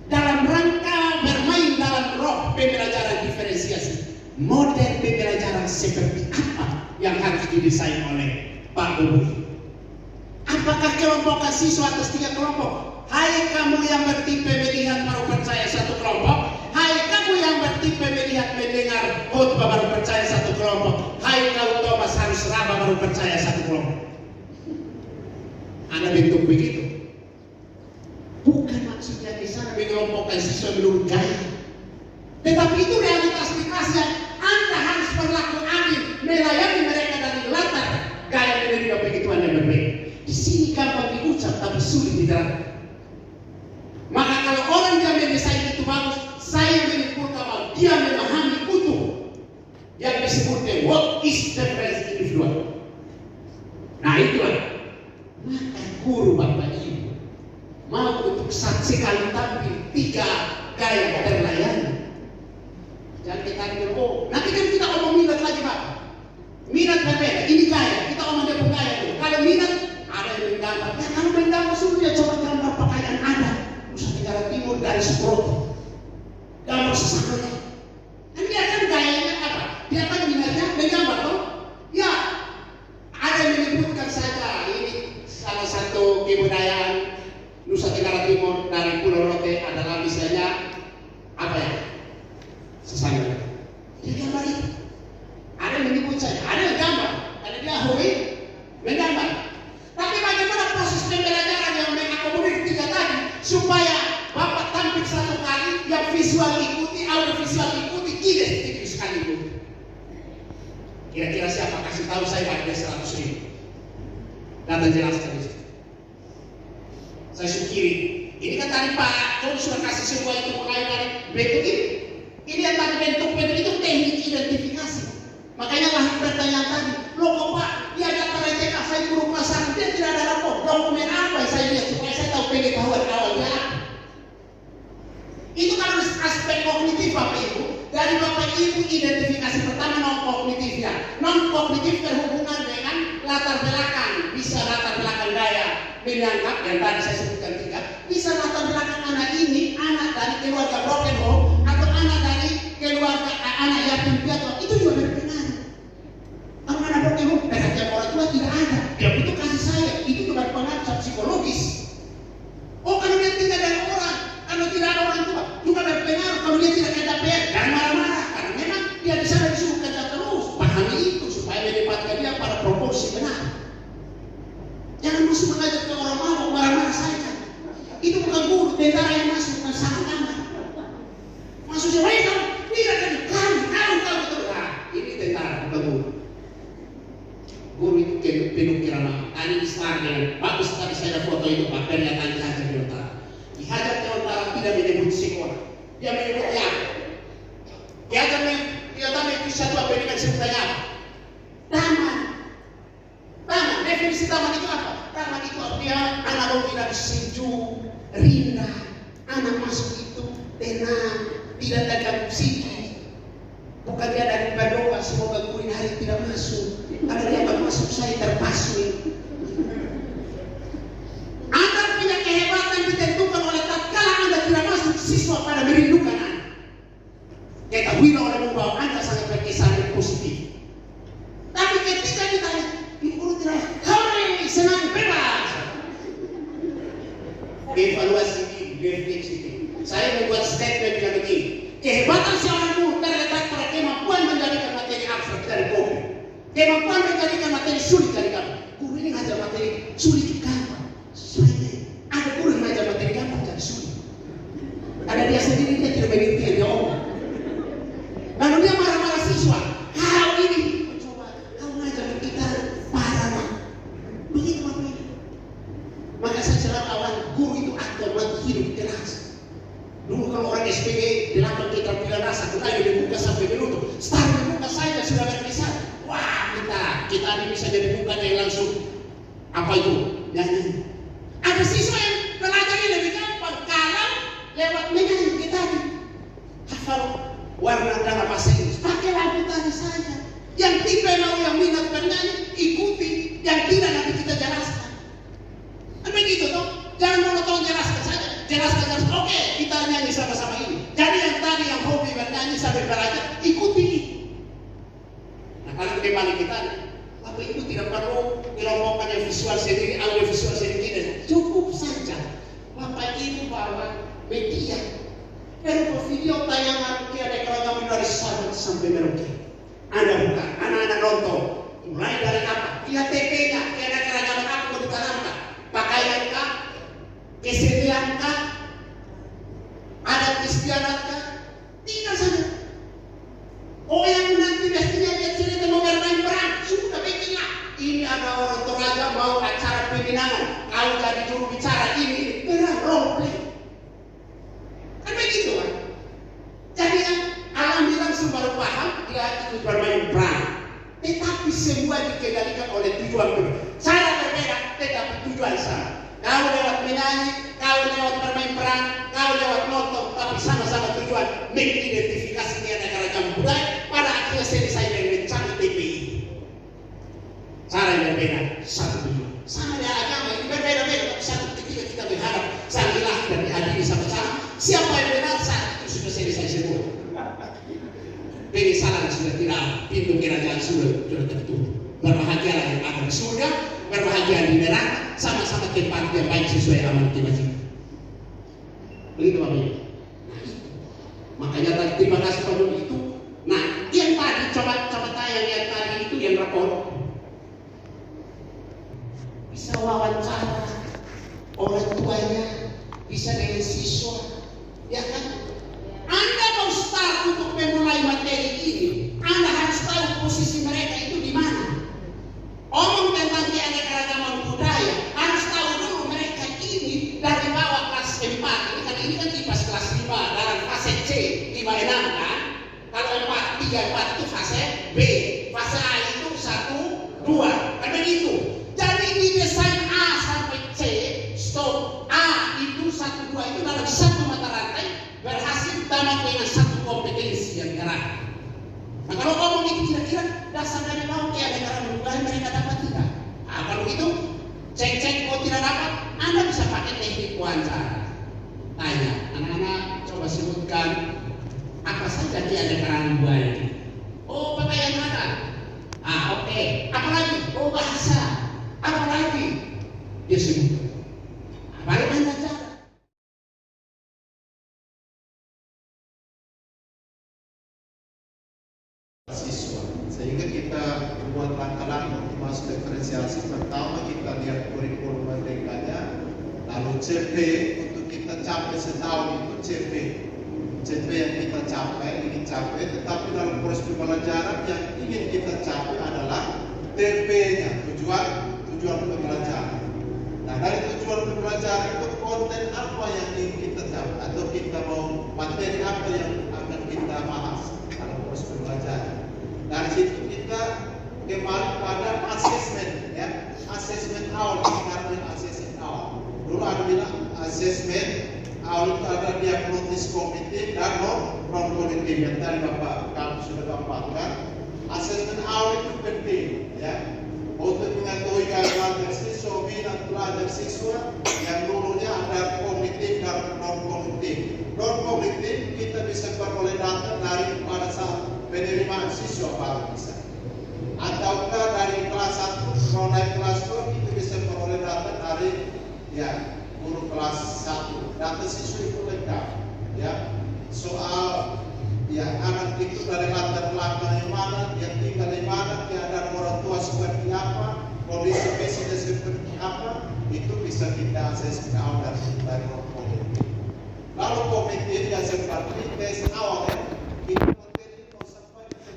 dalam rangka bermain dalam roh pembelajaran diferensiasi, model pembelajaran seperti apa yang harus didesain oleh Pak Boboy? Apakah kelompokan siswa atas 3 kelompok? Hai kamu yang bertipe melihat baru percaya satu kelompok. Hai kamu yang bertipe melihat mendengar khotbah baru percaya satu kelompok. Hai kau Thomas harus raba baru percaya satu kelompok. Ada bentuk begitu. Bukan maksudnya di sana mengelompokkan siswa menurut gaya. Tetapi itu realitas di kelas yang Anda harus berlaku adil, melayani mereka dari latar gaya menerima pengetahuan yang berbeda. Di sini gampang diucap tapi sulit diterapkan. Maka kalau orang yang mendesain itu bagus, saya menyimpulkan bahwa dia memahami utuh yang disebutnya what is the difference individual. Nah itulah. Maka guru Bapak Ibu mau untuk sekali tampil 3 gaya berlayani. Jangan kita bilang, oh nanti kan kita omong minat lagi Pak. Minat berbeda, ini gaya, kita omong dia gaya itu. Kalau minat, ada yang menggambar. Ya kalau menggambar suruh dia coba gambar pakaian ada. Nusa Tenggara Timur dari Suproto. Gambar sesuatu. Kan dia kan gayanya apa? Dia kan istilahnya apa ya? Sesama. Dia gambar itu. Ada yang menyebut saya, ada yang gambar, ada dia ahli menggambar. Tapi bagaimana proses pembelajaran yang mengakomodir tiga tadi supaya Bapak tampil satu kali, yang visual ikuti, audio visual ikuti, kinetik sekali itu. Kira-kira siapa kasih tahu saya Pak? Dia 100.000. Datang jelaskan itu. Saya syukuri. Ini kan tadi Pak Tony sudah kasih semua itu mulai dari berikut ini. Ini yang tadi bentuk-bentuk itu teknik identifikasi. Makanya lah pertanyaan tadi, loh kok Pak, dia dapat TK, saya guru pasar, dia tidak ada rapor, dokumen apa yang saya lihat supaya saya tahu pengetahuan awalnya apa. Itu kan aspek kognitif Bapak Ibu. Dari Bapak Ibu identifikasi pertama non kognitifnya. Non kognitif berhubungan dengan latar belakang, bisa latar belakang gaya menyanggap yang tadi saya sebutkan tiga, bisa latar belakang anak ini anak dari keluarga broken home atau anak dari keluarga anak yatim piatu, itu juga berpengaruh. Kalau anak broken home perhatian orang tua tidak ada, dia butuh kasih sayang, itu juga berpengaruh psikologis. Oh kalau dia tinggal dari orang, kalau tidak ada orang tua juga berpengaruh. Kalau dia tidak kerja PR dan marah-marah, karena memang dia di sana disuruh kerja terus. Pahami itu supaya menempatkan dia pada proporsi benar. Jangan masuk mengajak ke orang mau marah-marah saja. Itu bukan guru, tentara yang masuk ke sana kamar. Masuk siapa itu? Tidak kan kamu betul. Nah, ini tentara bukan guru. Guru itu penuh kirana. Tadi Islam bagus tadi saya foto itu Pak. Pernyataan dihajar di utara. Dihajar di utara tidak menyebut sekolah. Dia menyebut ya. Dia tahu itu satu apa dengan sebutannya apa? Taman. Taman. Definisi taman itu apa? Taman itu artinya anak mau tidak sejuk, rindah, anak masuk itu tenang, tidak terganggu psikis. Bukan dia dari berdoa semoga guru hari tidak masuk. Agar dia masuk saya terpasung. Anda punya kehebatan ditentukan oleh tatkala Anda tidak masuk siswa pada merindukan Anda. Ketahuilah oleh membawa Anda sangat berkesan dan positif. Tapi ketika ditanya, guru tidak, hai senang bebas. Evaluasi diri, refleksi diri. Saya membuat statement yang begini. Kehebatan seorang guru terletak pada kemampuan menjadikan materi abstrak dari kopi. Kemampuan menjadikan materi sulit dari kamu. Guru ini ngajar materi sulit gampang. Sulit. Ada guru yang ngajar materi gampang jadi sulit. Ada dia sendiri dia tidak mengerti yang dia omong. Lalu dia marah-marah siswa. Kau ini coba kau ngajar kita parah. Begitu Bapak ini. Maka saya selalu awal guru itu aktor mati hidup keras. Dulu kalau orang SPG 8 keterampilan rasa kita dibuka sampai menutup. Start dibuka saja sudah berpisah. Wah kita ini bisa jadi bukan yang langsung apa itu nyanyi. Ada siswa yang belajarnya lebih gampang kalau lewat menyanyi kita hafal warna dalam bahasa Inggris. Pakai lagu tadi saja. Yang tipe mau yang minat bernyanyi ikuti, yang tidak nanti kita jelaskan. Begitu toh. Jangan monoton jelaskan saja. Jelaskan. Oke, kita nyanyi sama-sama ini. Jadi yang tadi yang hobi bernyanyi sambil belajar ikuti. Nah kalau kembali kita, Bapak Ibu tidak perlu kelompokkan yang visual sendiri, audio visual sendiri. Cukup saja Bapak Ibu bawa media, berupa video tayangan ada keragaman dari Sabang sampai Merauke. Anda buka, anak-anak nonton, mulai dari apa? Lihat TP-nya, ada keragaman apa mau ditanamkan? Pakaian kah? Kesenian kah? Adat istiadat kah? Tinggal saja. Oh yang nanti mestinya dia cerita mau bermain perang, sudah bikinlah. Ini ada orang Toraja mau acara peminangan, kalau jadi juru bicara ini perang roleplay. Kan begitu kan? Jadi yang alhamdulillah langsung baru paham dia ikut bermain perang. Tetapi semua dikendalikan oleh tujuan berbeda. Cara berbeda tetapi tujuan sama. Kau lewat menyanyi, kau lewat bermain perang, kau lewat nonton, tapi sama-sama tujuan mengidentifikasi dia negara kamu budaya. Pada akhirnya selesai dengan mencari TPI. Cara yang berbeda, satu tujuan. Sama dengan agama ini berbeda-beda, tapi satu ketika kita berharap sang ilahi dan dihadiri sama-sama. Siapa yang benar saat itu sudah selesai semua. Penyesalan sudah tidak, pintu kerajaan sudah tertutup. Berbahagialah yang ada di surga, berbahagia di neraka, sama-sama tempat yang baik sesuai amanat kita. Begitu Bapak Ibu. terima kasih penuh itu. Nah, yang tadi coba tayang yang tadi itu yang rapor. Bisa wawancara orang tuanya, bisa dengan siswa, ya kan? Anda mau start untuk memulai materi ini, Anda harus tahu posisi mereka itu di mana. Omong tentang keanekaragaman budaya, harus tahu dulu mereka ini dari bawah kelas 4. Ini kan IPAS kelas 5 dalam fase C, 5-6 kan? Kalau 3-4 itu fase B, fase A itu 1-2, kan begitu. Jadi di desain A sampai C, stop A itu 1-2 itu dalam satu mata rantai berhasil tamat dengan satu kompetensi yang gerak. Nah kalau ngomong itu kira-kira dasar dari bawah keanekaragaman budaya mereka dapat tidak? Nah kalau itu cek kok tidak dapat, Anda bisa pakai teknik wawancara. Tanya, anak-anak coba sebutkan apa saja keanekaragaman budaya. Oh pakaian mana? Oke. Apa lagi? Oh bahasa. Apa lagi? Dia sebut. Baru Anda cara. Siswa, sehingga kita buat langkah-langkah untuk masuk diferensiasi. Pertama kita lihat kurikulum merdekanya, lalu CP untuk kita capai setahun itu CP yang kita capai, ingin capai, tetapi dalam proses pembelajaran yang ingin kita capai adalah TP-nya, tujuan pembelajaran. Nah dari tujuan pembelajaran itu konten apa yang ingin kita capai, atau kita mau materi apa yang akan kita bahas dalam proses pembelajaran. Dari situ kita kembali pada asesmen, ya, asesmen awal, karena asesmen awal. Dulu ada bilang asesmen awal itu ada diagnosis kognitif dan non kognitif yang tadi kamu sudah gambarkan. Asesmen awal itu penting, ya, untuk mengetahui karakter siswa, minat belajar siswa yang dulunya ada kognitif dan non kognitif. Non kognitif kita bisa peroleh data dari pada saat penerimaan siswa baru bisa, ataukah dari kelas 1 mau naik kelas 2 kita bisa peroleh data dari guru kelas 1. Data siswa itu lengkap, ya, soal anak itu dari latar belakang yang mana, dia tinggal di mana, keadaan orang tua seperti apa, kondisi fisiknya seperti apa, itu bisa kita akses awal dari non kognitif. Lalu kognitif yang seperti tes awal, kita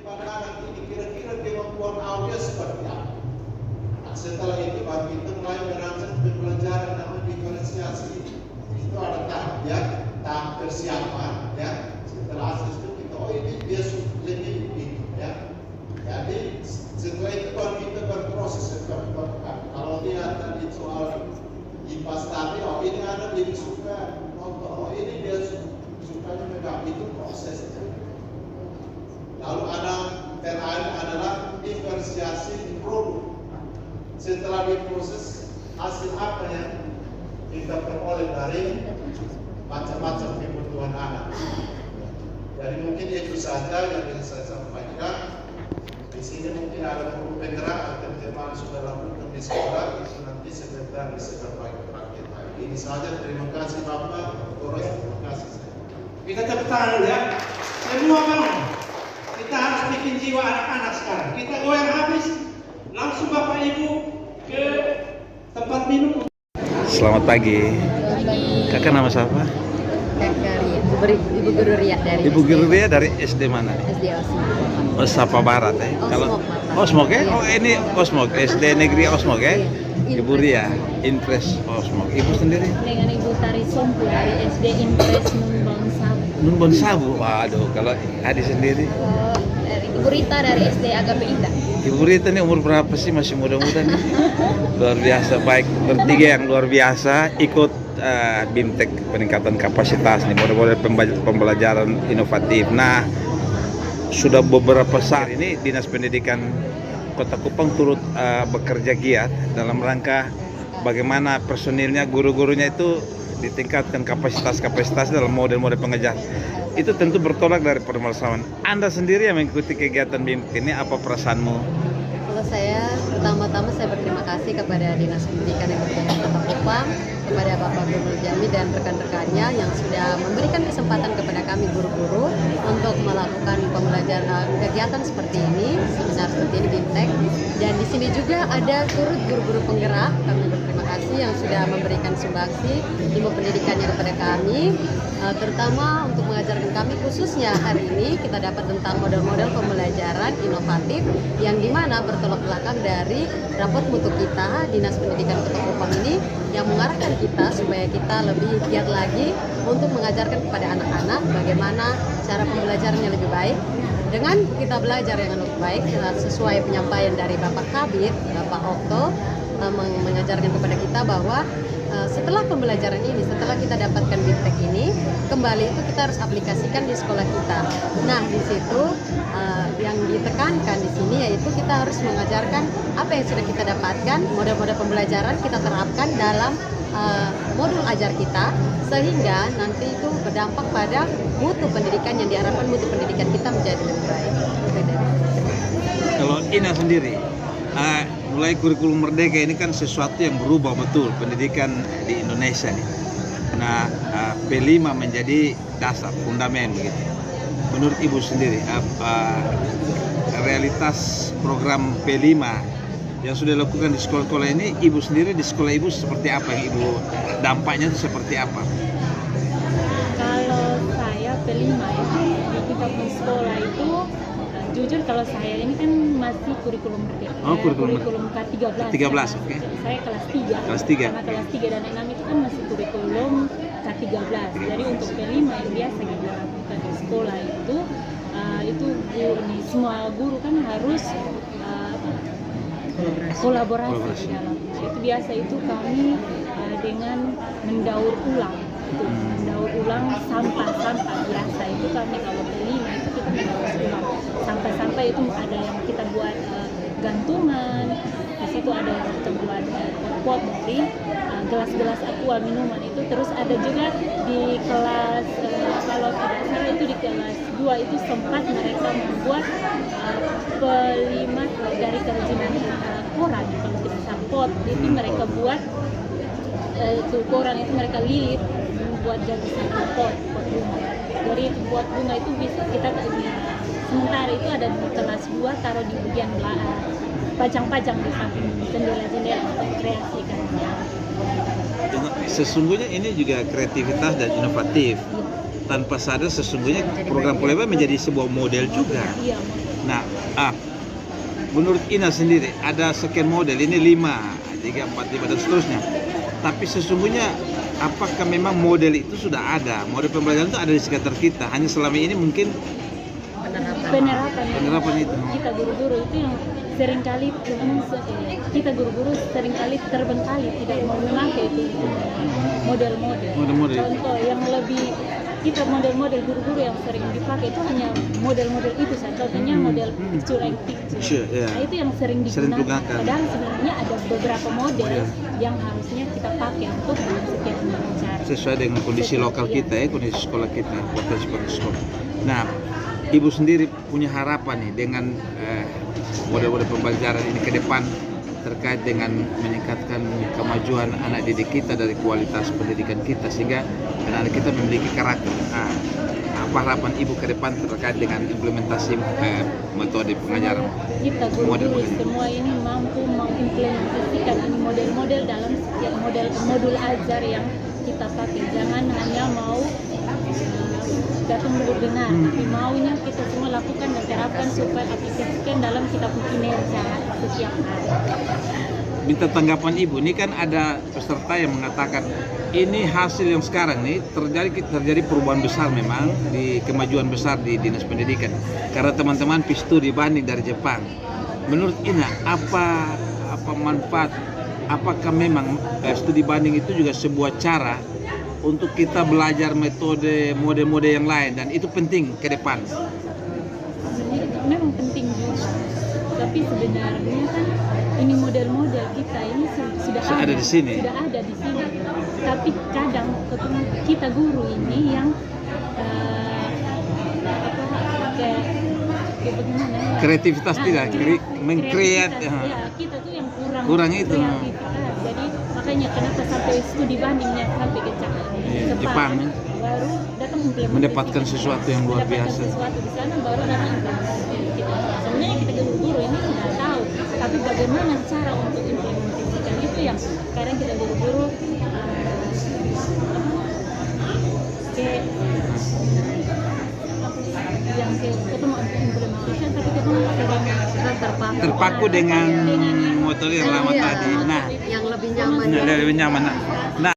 pada anak ini kira-kira kemampuan audio seperti apa. Nah, setelah itu baru kita mulai merancang pembelajaran namanya diferensiasi. Itu ada tahap, ya, tahap persiapan, ya. Setelah akses itu kita, oh ini dia lebih gitu, ya. Jadi setelah itu baru kita berproses seperti kalau dia tadi soal IPAS tadi, oh ini ada jadi suka nonton, oh ini dia sukanya megang, itu proses. Lalu ada terakhir adalah diferensiasi produk. Setelah diproses, hasil apa yang kita peroleh dari macam-macam kebutuhan anak. Jadi mungkin itu saja yang bisa saya sampaikan. Di sini mungkin ada guru penggerak atau teman sudah lakukan di sekolah, itu nanti sebentar bisa berbagi praktik. Ini saja, terima kasih Bapak. Terima kasih saya. Kita tepuk tangan ya. Semua kamu. Kita harus bikin jiwa anak-anak sekarang. Kita goyang habis, langsung Bapak Ibu ke tempat minum. Selamat pagi. Kakak nama siapa? Ibu Guru Ria dari Ibu Guru Ria dari SD mana? SD Osmok. Osapa Barat ya. Kalau Osmok ya? Oh ini Osmok, SD Negeri Osmok ya. Ibu Ria, Impres Osmok. Ibu sendiri? Dengan Ibu Tari Sompu dari SD Impres Numbon Sabu. Numbon Sabu. Waduh, kalau Adi sendiri? Ibu Rita dari SD Agape Indah. Ibu Rita ini umur berapa sih? Masih muda-muda nih. Luar biasa, baik. Bertiga yang luar biasa ikut BIMTEK peningkatan kapasitas nih, model-model pembelajaran inovatif. Nah, sudah beberapa saat ini Dinas Pendidikan Kota Kupang turut bekerja giat dalam rangka bagaimana personilnya, guru-gurunya itu ditingkatkan kapasitas dalam model-model pengajar. Itu tentu bertolak dari permasalahan. Anda sendiri yang mengikuti kegiatan BIMTEK ini, apa perasaanmu? Kalau saya, pertama-tama saya berterima kasih kepada Dinas Pendidikan yang berada di Kota Kupang, kepada Bapak Gubernur Jambi dan rekan-rekannya yang sudah memberikan kesempatan kepada kami guru-guru untuk kegiatan seperti ini, seminar seperti ini BIMTEK. Dan di sini juga ada turut guru-guru penggerak. Kami berterima kasih yang sudah memberikan sumbangsi ilmu pendidikannya kepada kami, terutama untuk mengajarkan kami, khususnya hari ini kita dapat tentang model-model pembelajaran inovatif yang dimana bertolak belakang dari raport mutu kita Dinas Pendidikan Kota Kupang ini yang mengarahkan kita supaya kita lebih giat lagi untuk mengajarkan kepada anak-anak bagaimana cara pembelajaran yang lebih baik. Dengan kita belajar yang lebih baik sesuai penyampaian dari Bapak Kabid, Bapak Okto mengajarkan kepada kita bahwa setelah pembelajaran ini, setelah kita dapatkan BIMTEK ini, kembali itu kita harus aplikasikan di sekolah kita. Nah, di situ yang ditekankan di sini yaitu kita harus mengajarkan apa yang sudah kita dapatkan, model-model pembelajaran kita terapkan dalam modul ajar kita, sehingga nanti itu berdampak pada mutu pendidikan yang diharapkan mutu pendidikan kita menjadi lebih baik. Kalau Ina sendiri, mulai kurikulum Merdeka ini kan sesuatu yang berubah betul pendidikan di Indonesia nih. Nah, P5 menjadi dasar, fundamen begitu. Menurut Ibu sendiri, realitas program P5 yang sudah dilakukan di sekolah-sekolah ini, Ibu sendiri di sekolah Ibu seperti apa yang Ibu, dampaknya itu seperti apa? Kalau saya P5 ya, di kita sekolah itu jujur kalau saya ini kan masih kurikulum Merdeka. Oh, kurikulum K13. K13, oke. Saya kelas 3. Kelas 3. Karena kelas 3 dan 6 itu kan masih kurikulum K13. Jadi untuk P5 yang biasa kita lakukan di sekolah itu guru nih, semua guru kan harus kolaborasi di dalamnya. Itu biasa itu kami dengan mendaur ulang. Mendaur ulang sampah-sampah biasa itu kami kalau P5 itu kita mendaur ulang sampah-sampah itu ada yang kita buat gantungan, di situ ada yang kita buat pot dari gelas-gelas aqua minuman itu. Terus ada juga di kelas kalau tidak salah itu di kelas 2 itu sempat mereka membuat P5 dari kerajinan koran. Kalau kita pot itu mereka buat koran itu mereka lilit buat jadi satu pot bunga. Jadi buat bunga itu bisa kita sementara itu ada di kelas 2 taruh di bagian pajang-pajang di samping jendela-jendela untuk kreasikan. Sesungguhnya ini juga kreativitas dan inovatif. Tanpa sadar sesungguhnya program P5 menjadi sebuah model juga. Nah, menurut Ina sendiri ada sekian model, ini 5, 3, 4, 5 dan seterusnya. Tapi sesungguhnya apakah memang model itu sudah ada? Model pembelajaran itu ada di sekitar kita. Hanya selama ini mungkin penerapan itu. Kita guru-guru itu yang seringkali kita guru-guru seringkali terbengkalai tidak mau memakai itu model-model. Contoh yang lebih kita model-model guru-guru yang sering dipakai itu hanya model-model itu saja. Contohnya model picture and picture. Nah, itu yang sering digunakan. Padahal sebenarnya ada beberapa model yang harusnya kita pakai untuk setiap pembelajaran. Sesuai dengan kondisi lokal kita ya, kondisi sekolah kita, potensi sekolah. Nah, Ibu sendiri punya harapan nih dengan model-model pembelajaran ini ke depan terkait dengan meningkatkan kemajuan anak didik kita dari kualitas pendidikan kita sehingga anak-anak kita memiliki karakter. Apa harapan Ibu ke depan terkait dengan implementasi metode pengajaran? Kita guru semua ini mampu mengimplementasikan model-model dalam setiap modul ajar yang kita pakai. Jangan hanya mau datang benar, tapi maunya kita semua lakukan dan terapkan supaya aplikasikan dalam kita punya kinerja setiap hari. Minta tanggapan Ibu, ini kan ada peserta yang mengatakan ini hasil yang sekarang nih terjadi perubahan besar memang di kemajuan besar di Dinas Pendidikan karena teman-teman studi banding dari Jepang. Menurut Ina apa manfaat? Apakah memang studi banding itu juga sebuah cara untuk kita belajar metode model-model yang lain dan itu penting ke depan? Memang penting juga, tapi sebenarnya kan ini model-model kita ini sudah ada di sini. Tapi kadang kita guru ini yang kreativitas tidak mengkreat kita tuh yang kurang itu. Jadi makanya kenapa sampai studi bandingnya sampai ke Jepang, baru datang mengimplementasikan, mendapatkan sesuatu yang luar biasa. sesuatu di sana baru nanti implementasikan kita. Sebenarnya kita guru-guru ini sudah tahu, tapi bagaimana cara untuk implementasikan itu yang sekarang kita guru-guru yang ketemu implementation, tapi ketemu terpaku dengan motor yang lama tadi. Nah, yang lebih nyaman. Lebih nyaman. Nah,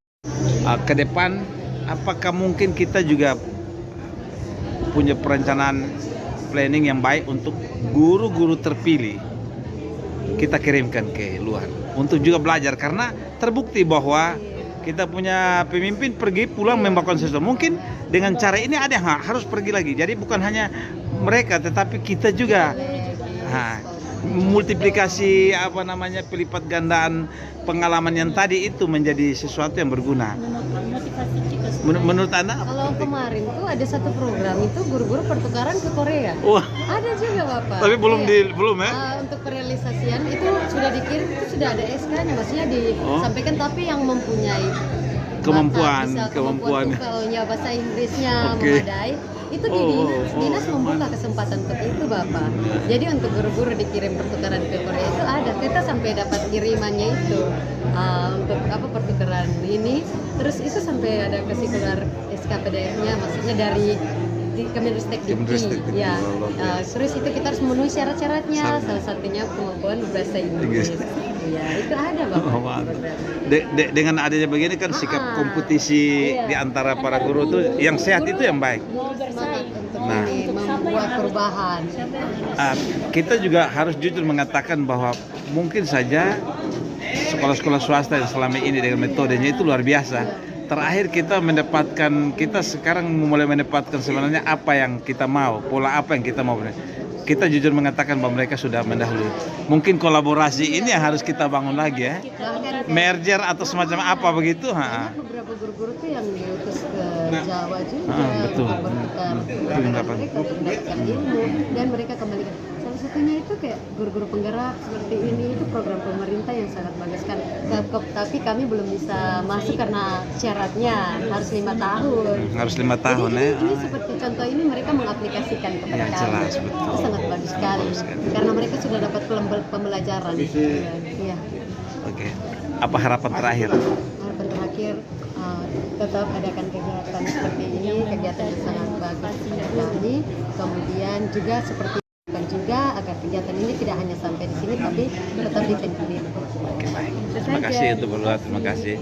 ke depan apakah mungkin kita juga punya perencanaan planning yang baik untuk guru-guru terpilih kita kirimkan ke luar untuk juga belajar, karena terbukti bahwa kita punya pemimpin pergi pulang membawa sesuatu. Mungkin dengan cara ini ada yang harus pergi lagi. Jadi bukan hanya mereka, tetapi kita juga. Multiplikasi pelipat gandaan pengalaman yang tadi itu menjadi sesuatu yang berguna. Menurut Anda? Kalau kemarin tuh ada satu program itu guru-guru pertukaran ke Korea. Wah. Ada juga Bapak. Tapi belum ya? Untuk perealisasian itu sudah dikirim, itu sudah ada SK-nya, maksudnya disampaikan, tapi yang mempunyai kemampuan TOEFL-nya, bahasa Inggrisnya memadai, itu di dinas membuka kesempatan untuk itu Bapak. Jadi untuk guru-guru dikirim pertukaran ke Korea itu ada, kita sampai dapat kirimannya itu untuk pertukaran ini, terus itu sampai ada kesikular SKPDF-nya, maksudnya dari Kemenristek Dikti, ya. Terus itu kita harus memenuhi syarat-syaratnya, salah satunya kemampuan berbahasa Inggris. Ya, itu ada Bapak. Dengan adanya begini kan sikap kompetisi di antara para guru itu yang sehat, itu yang baik. Nah, membuat perubahan. Kita juga harus jujur mengatakan bahwa mungkin saja sekolah-sekolah swasta yang selama ini dengan metodenya itu luar biasa. Terakhir kita sekarang mulai mendapatkan sebenarnya apa yang kita mau, pola apa yang kita mau. Kita jujur mengatakan bahwa mereka sudah mendahului. Mungkin kolaborasi ini yang harus kita bangun lagi ya. Merger atau semacam apa begitu. Beberapa guru-guru tuh yang diutus ke Jawa juga, betul. bertukar mereka untuk mendapatkan ilmu dan mereka kembalikan. Salah satunya itu kayak guru-guru penggerak seperti ini, itu program pemerintah yang sangat bagus kan. Tapi kami belum bisa masuk karena syaratnya harus 5 tahun. Harus 5 tahun. Jadi ini seperti contoh ini mereka mengaplikasikan kepada kami. Jelas, betul. Itu sangat bagus sekali. Karena mereka sudah dapat pembelajaran. Iya. Oke. Apa harapan terakhir? Harapan terakhir tetap adakan kegiatan seperti ini, kegiatan yang sangat bagus untuk kami. Kemudian juga seperti juga agar kegiatan ini tidak hanya sampai di sini, tapi tetap ditentukan. Oke, baik. Terima kasih untuk berdua. Terima kasih.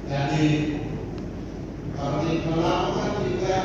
Jadi, kalau melakukan juga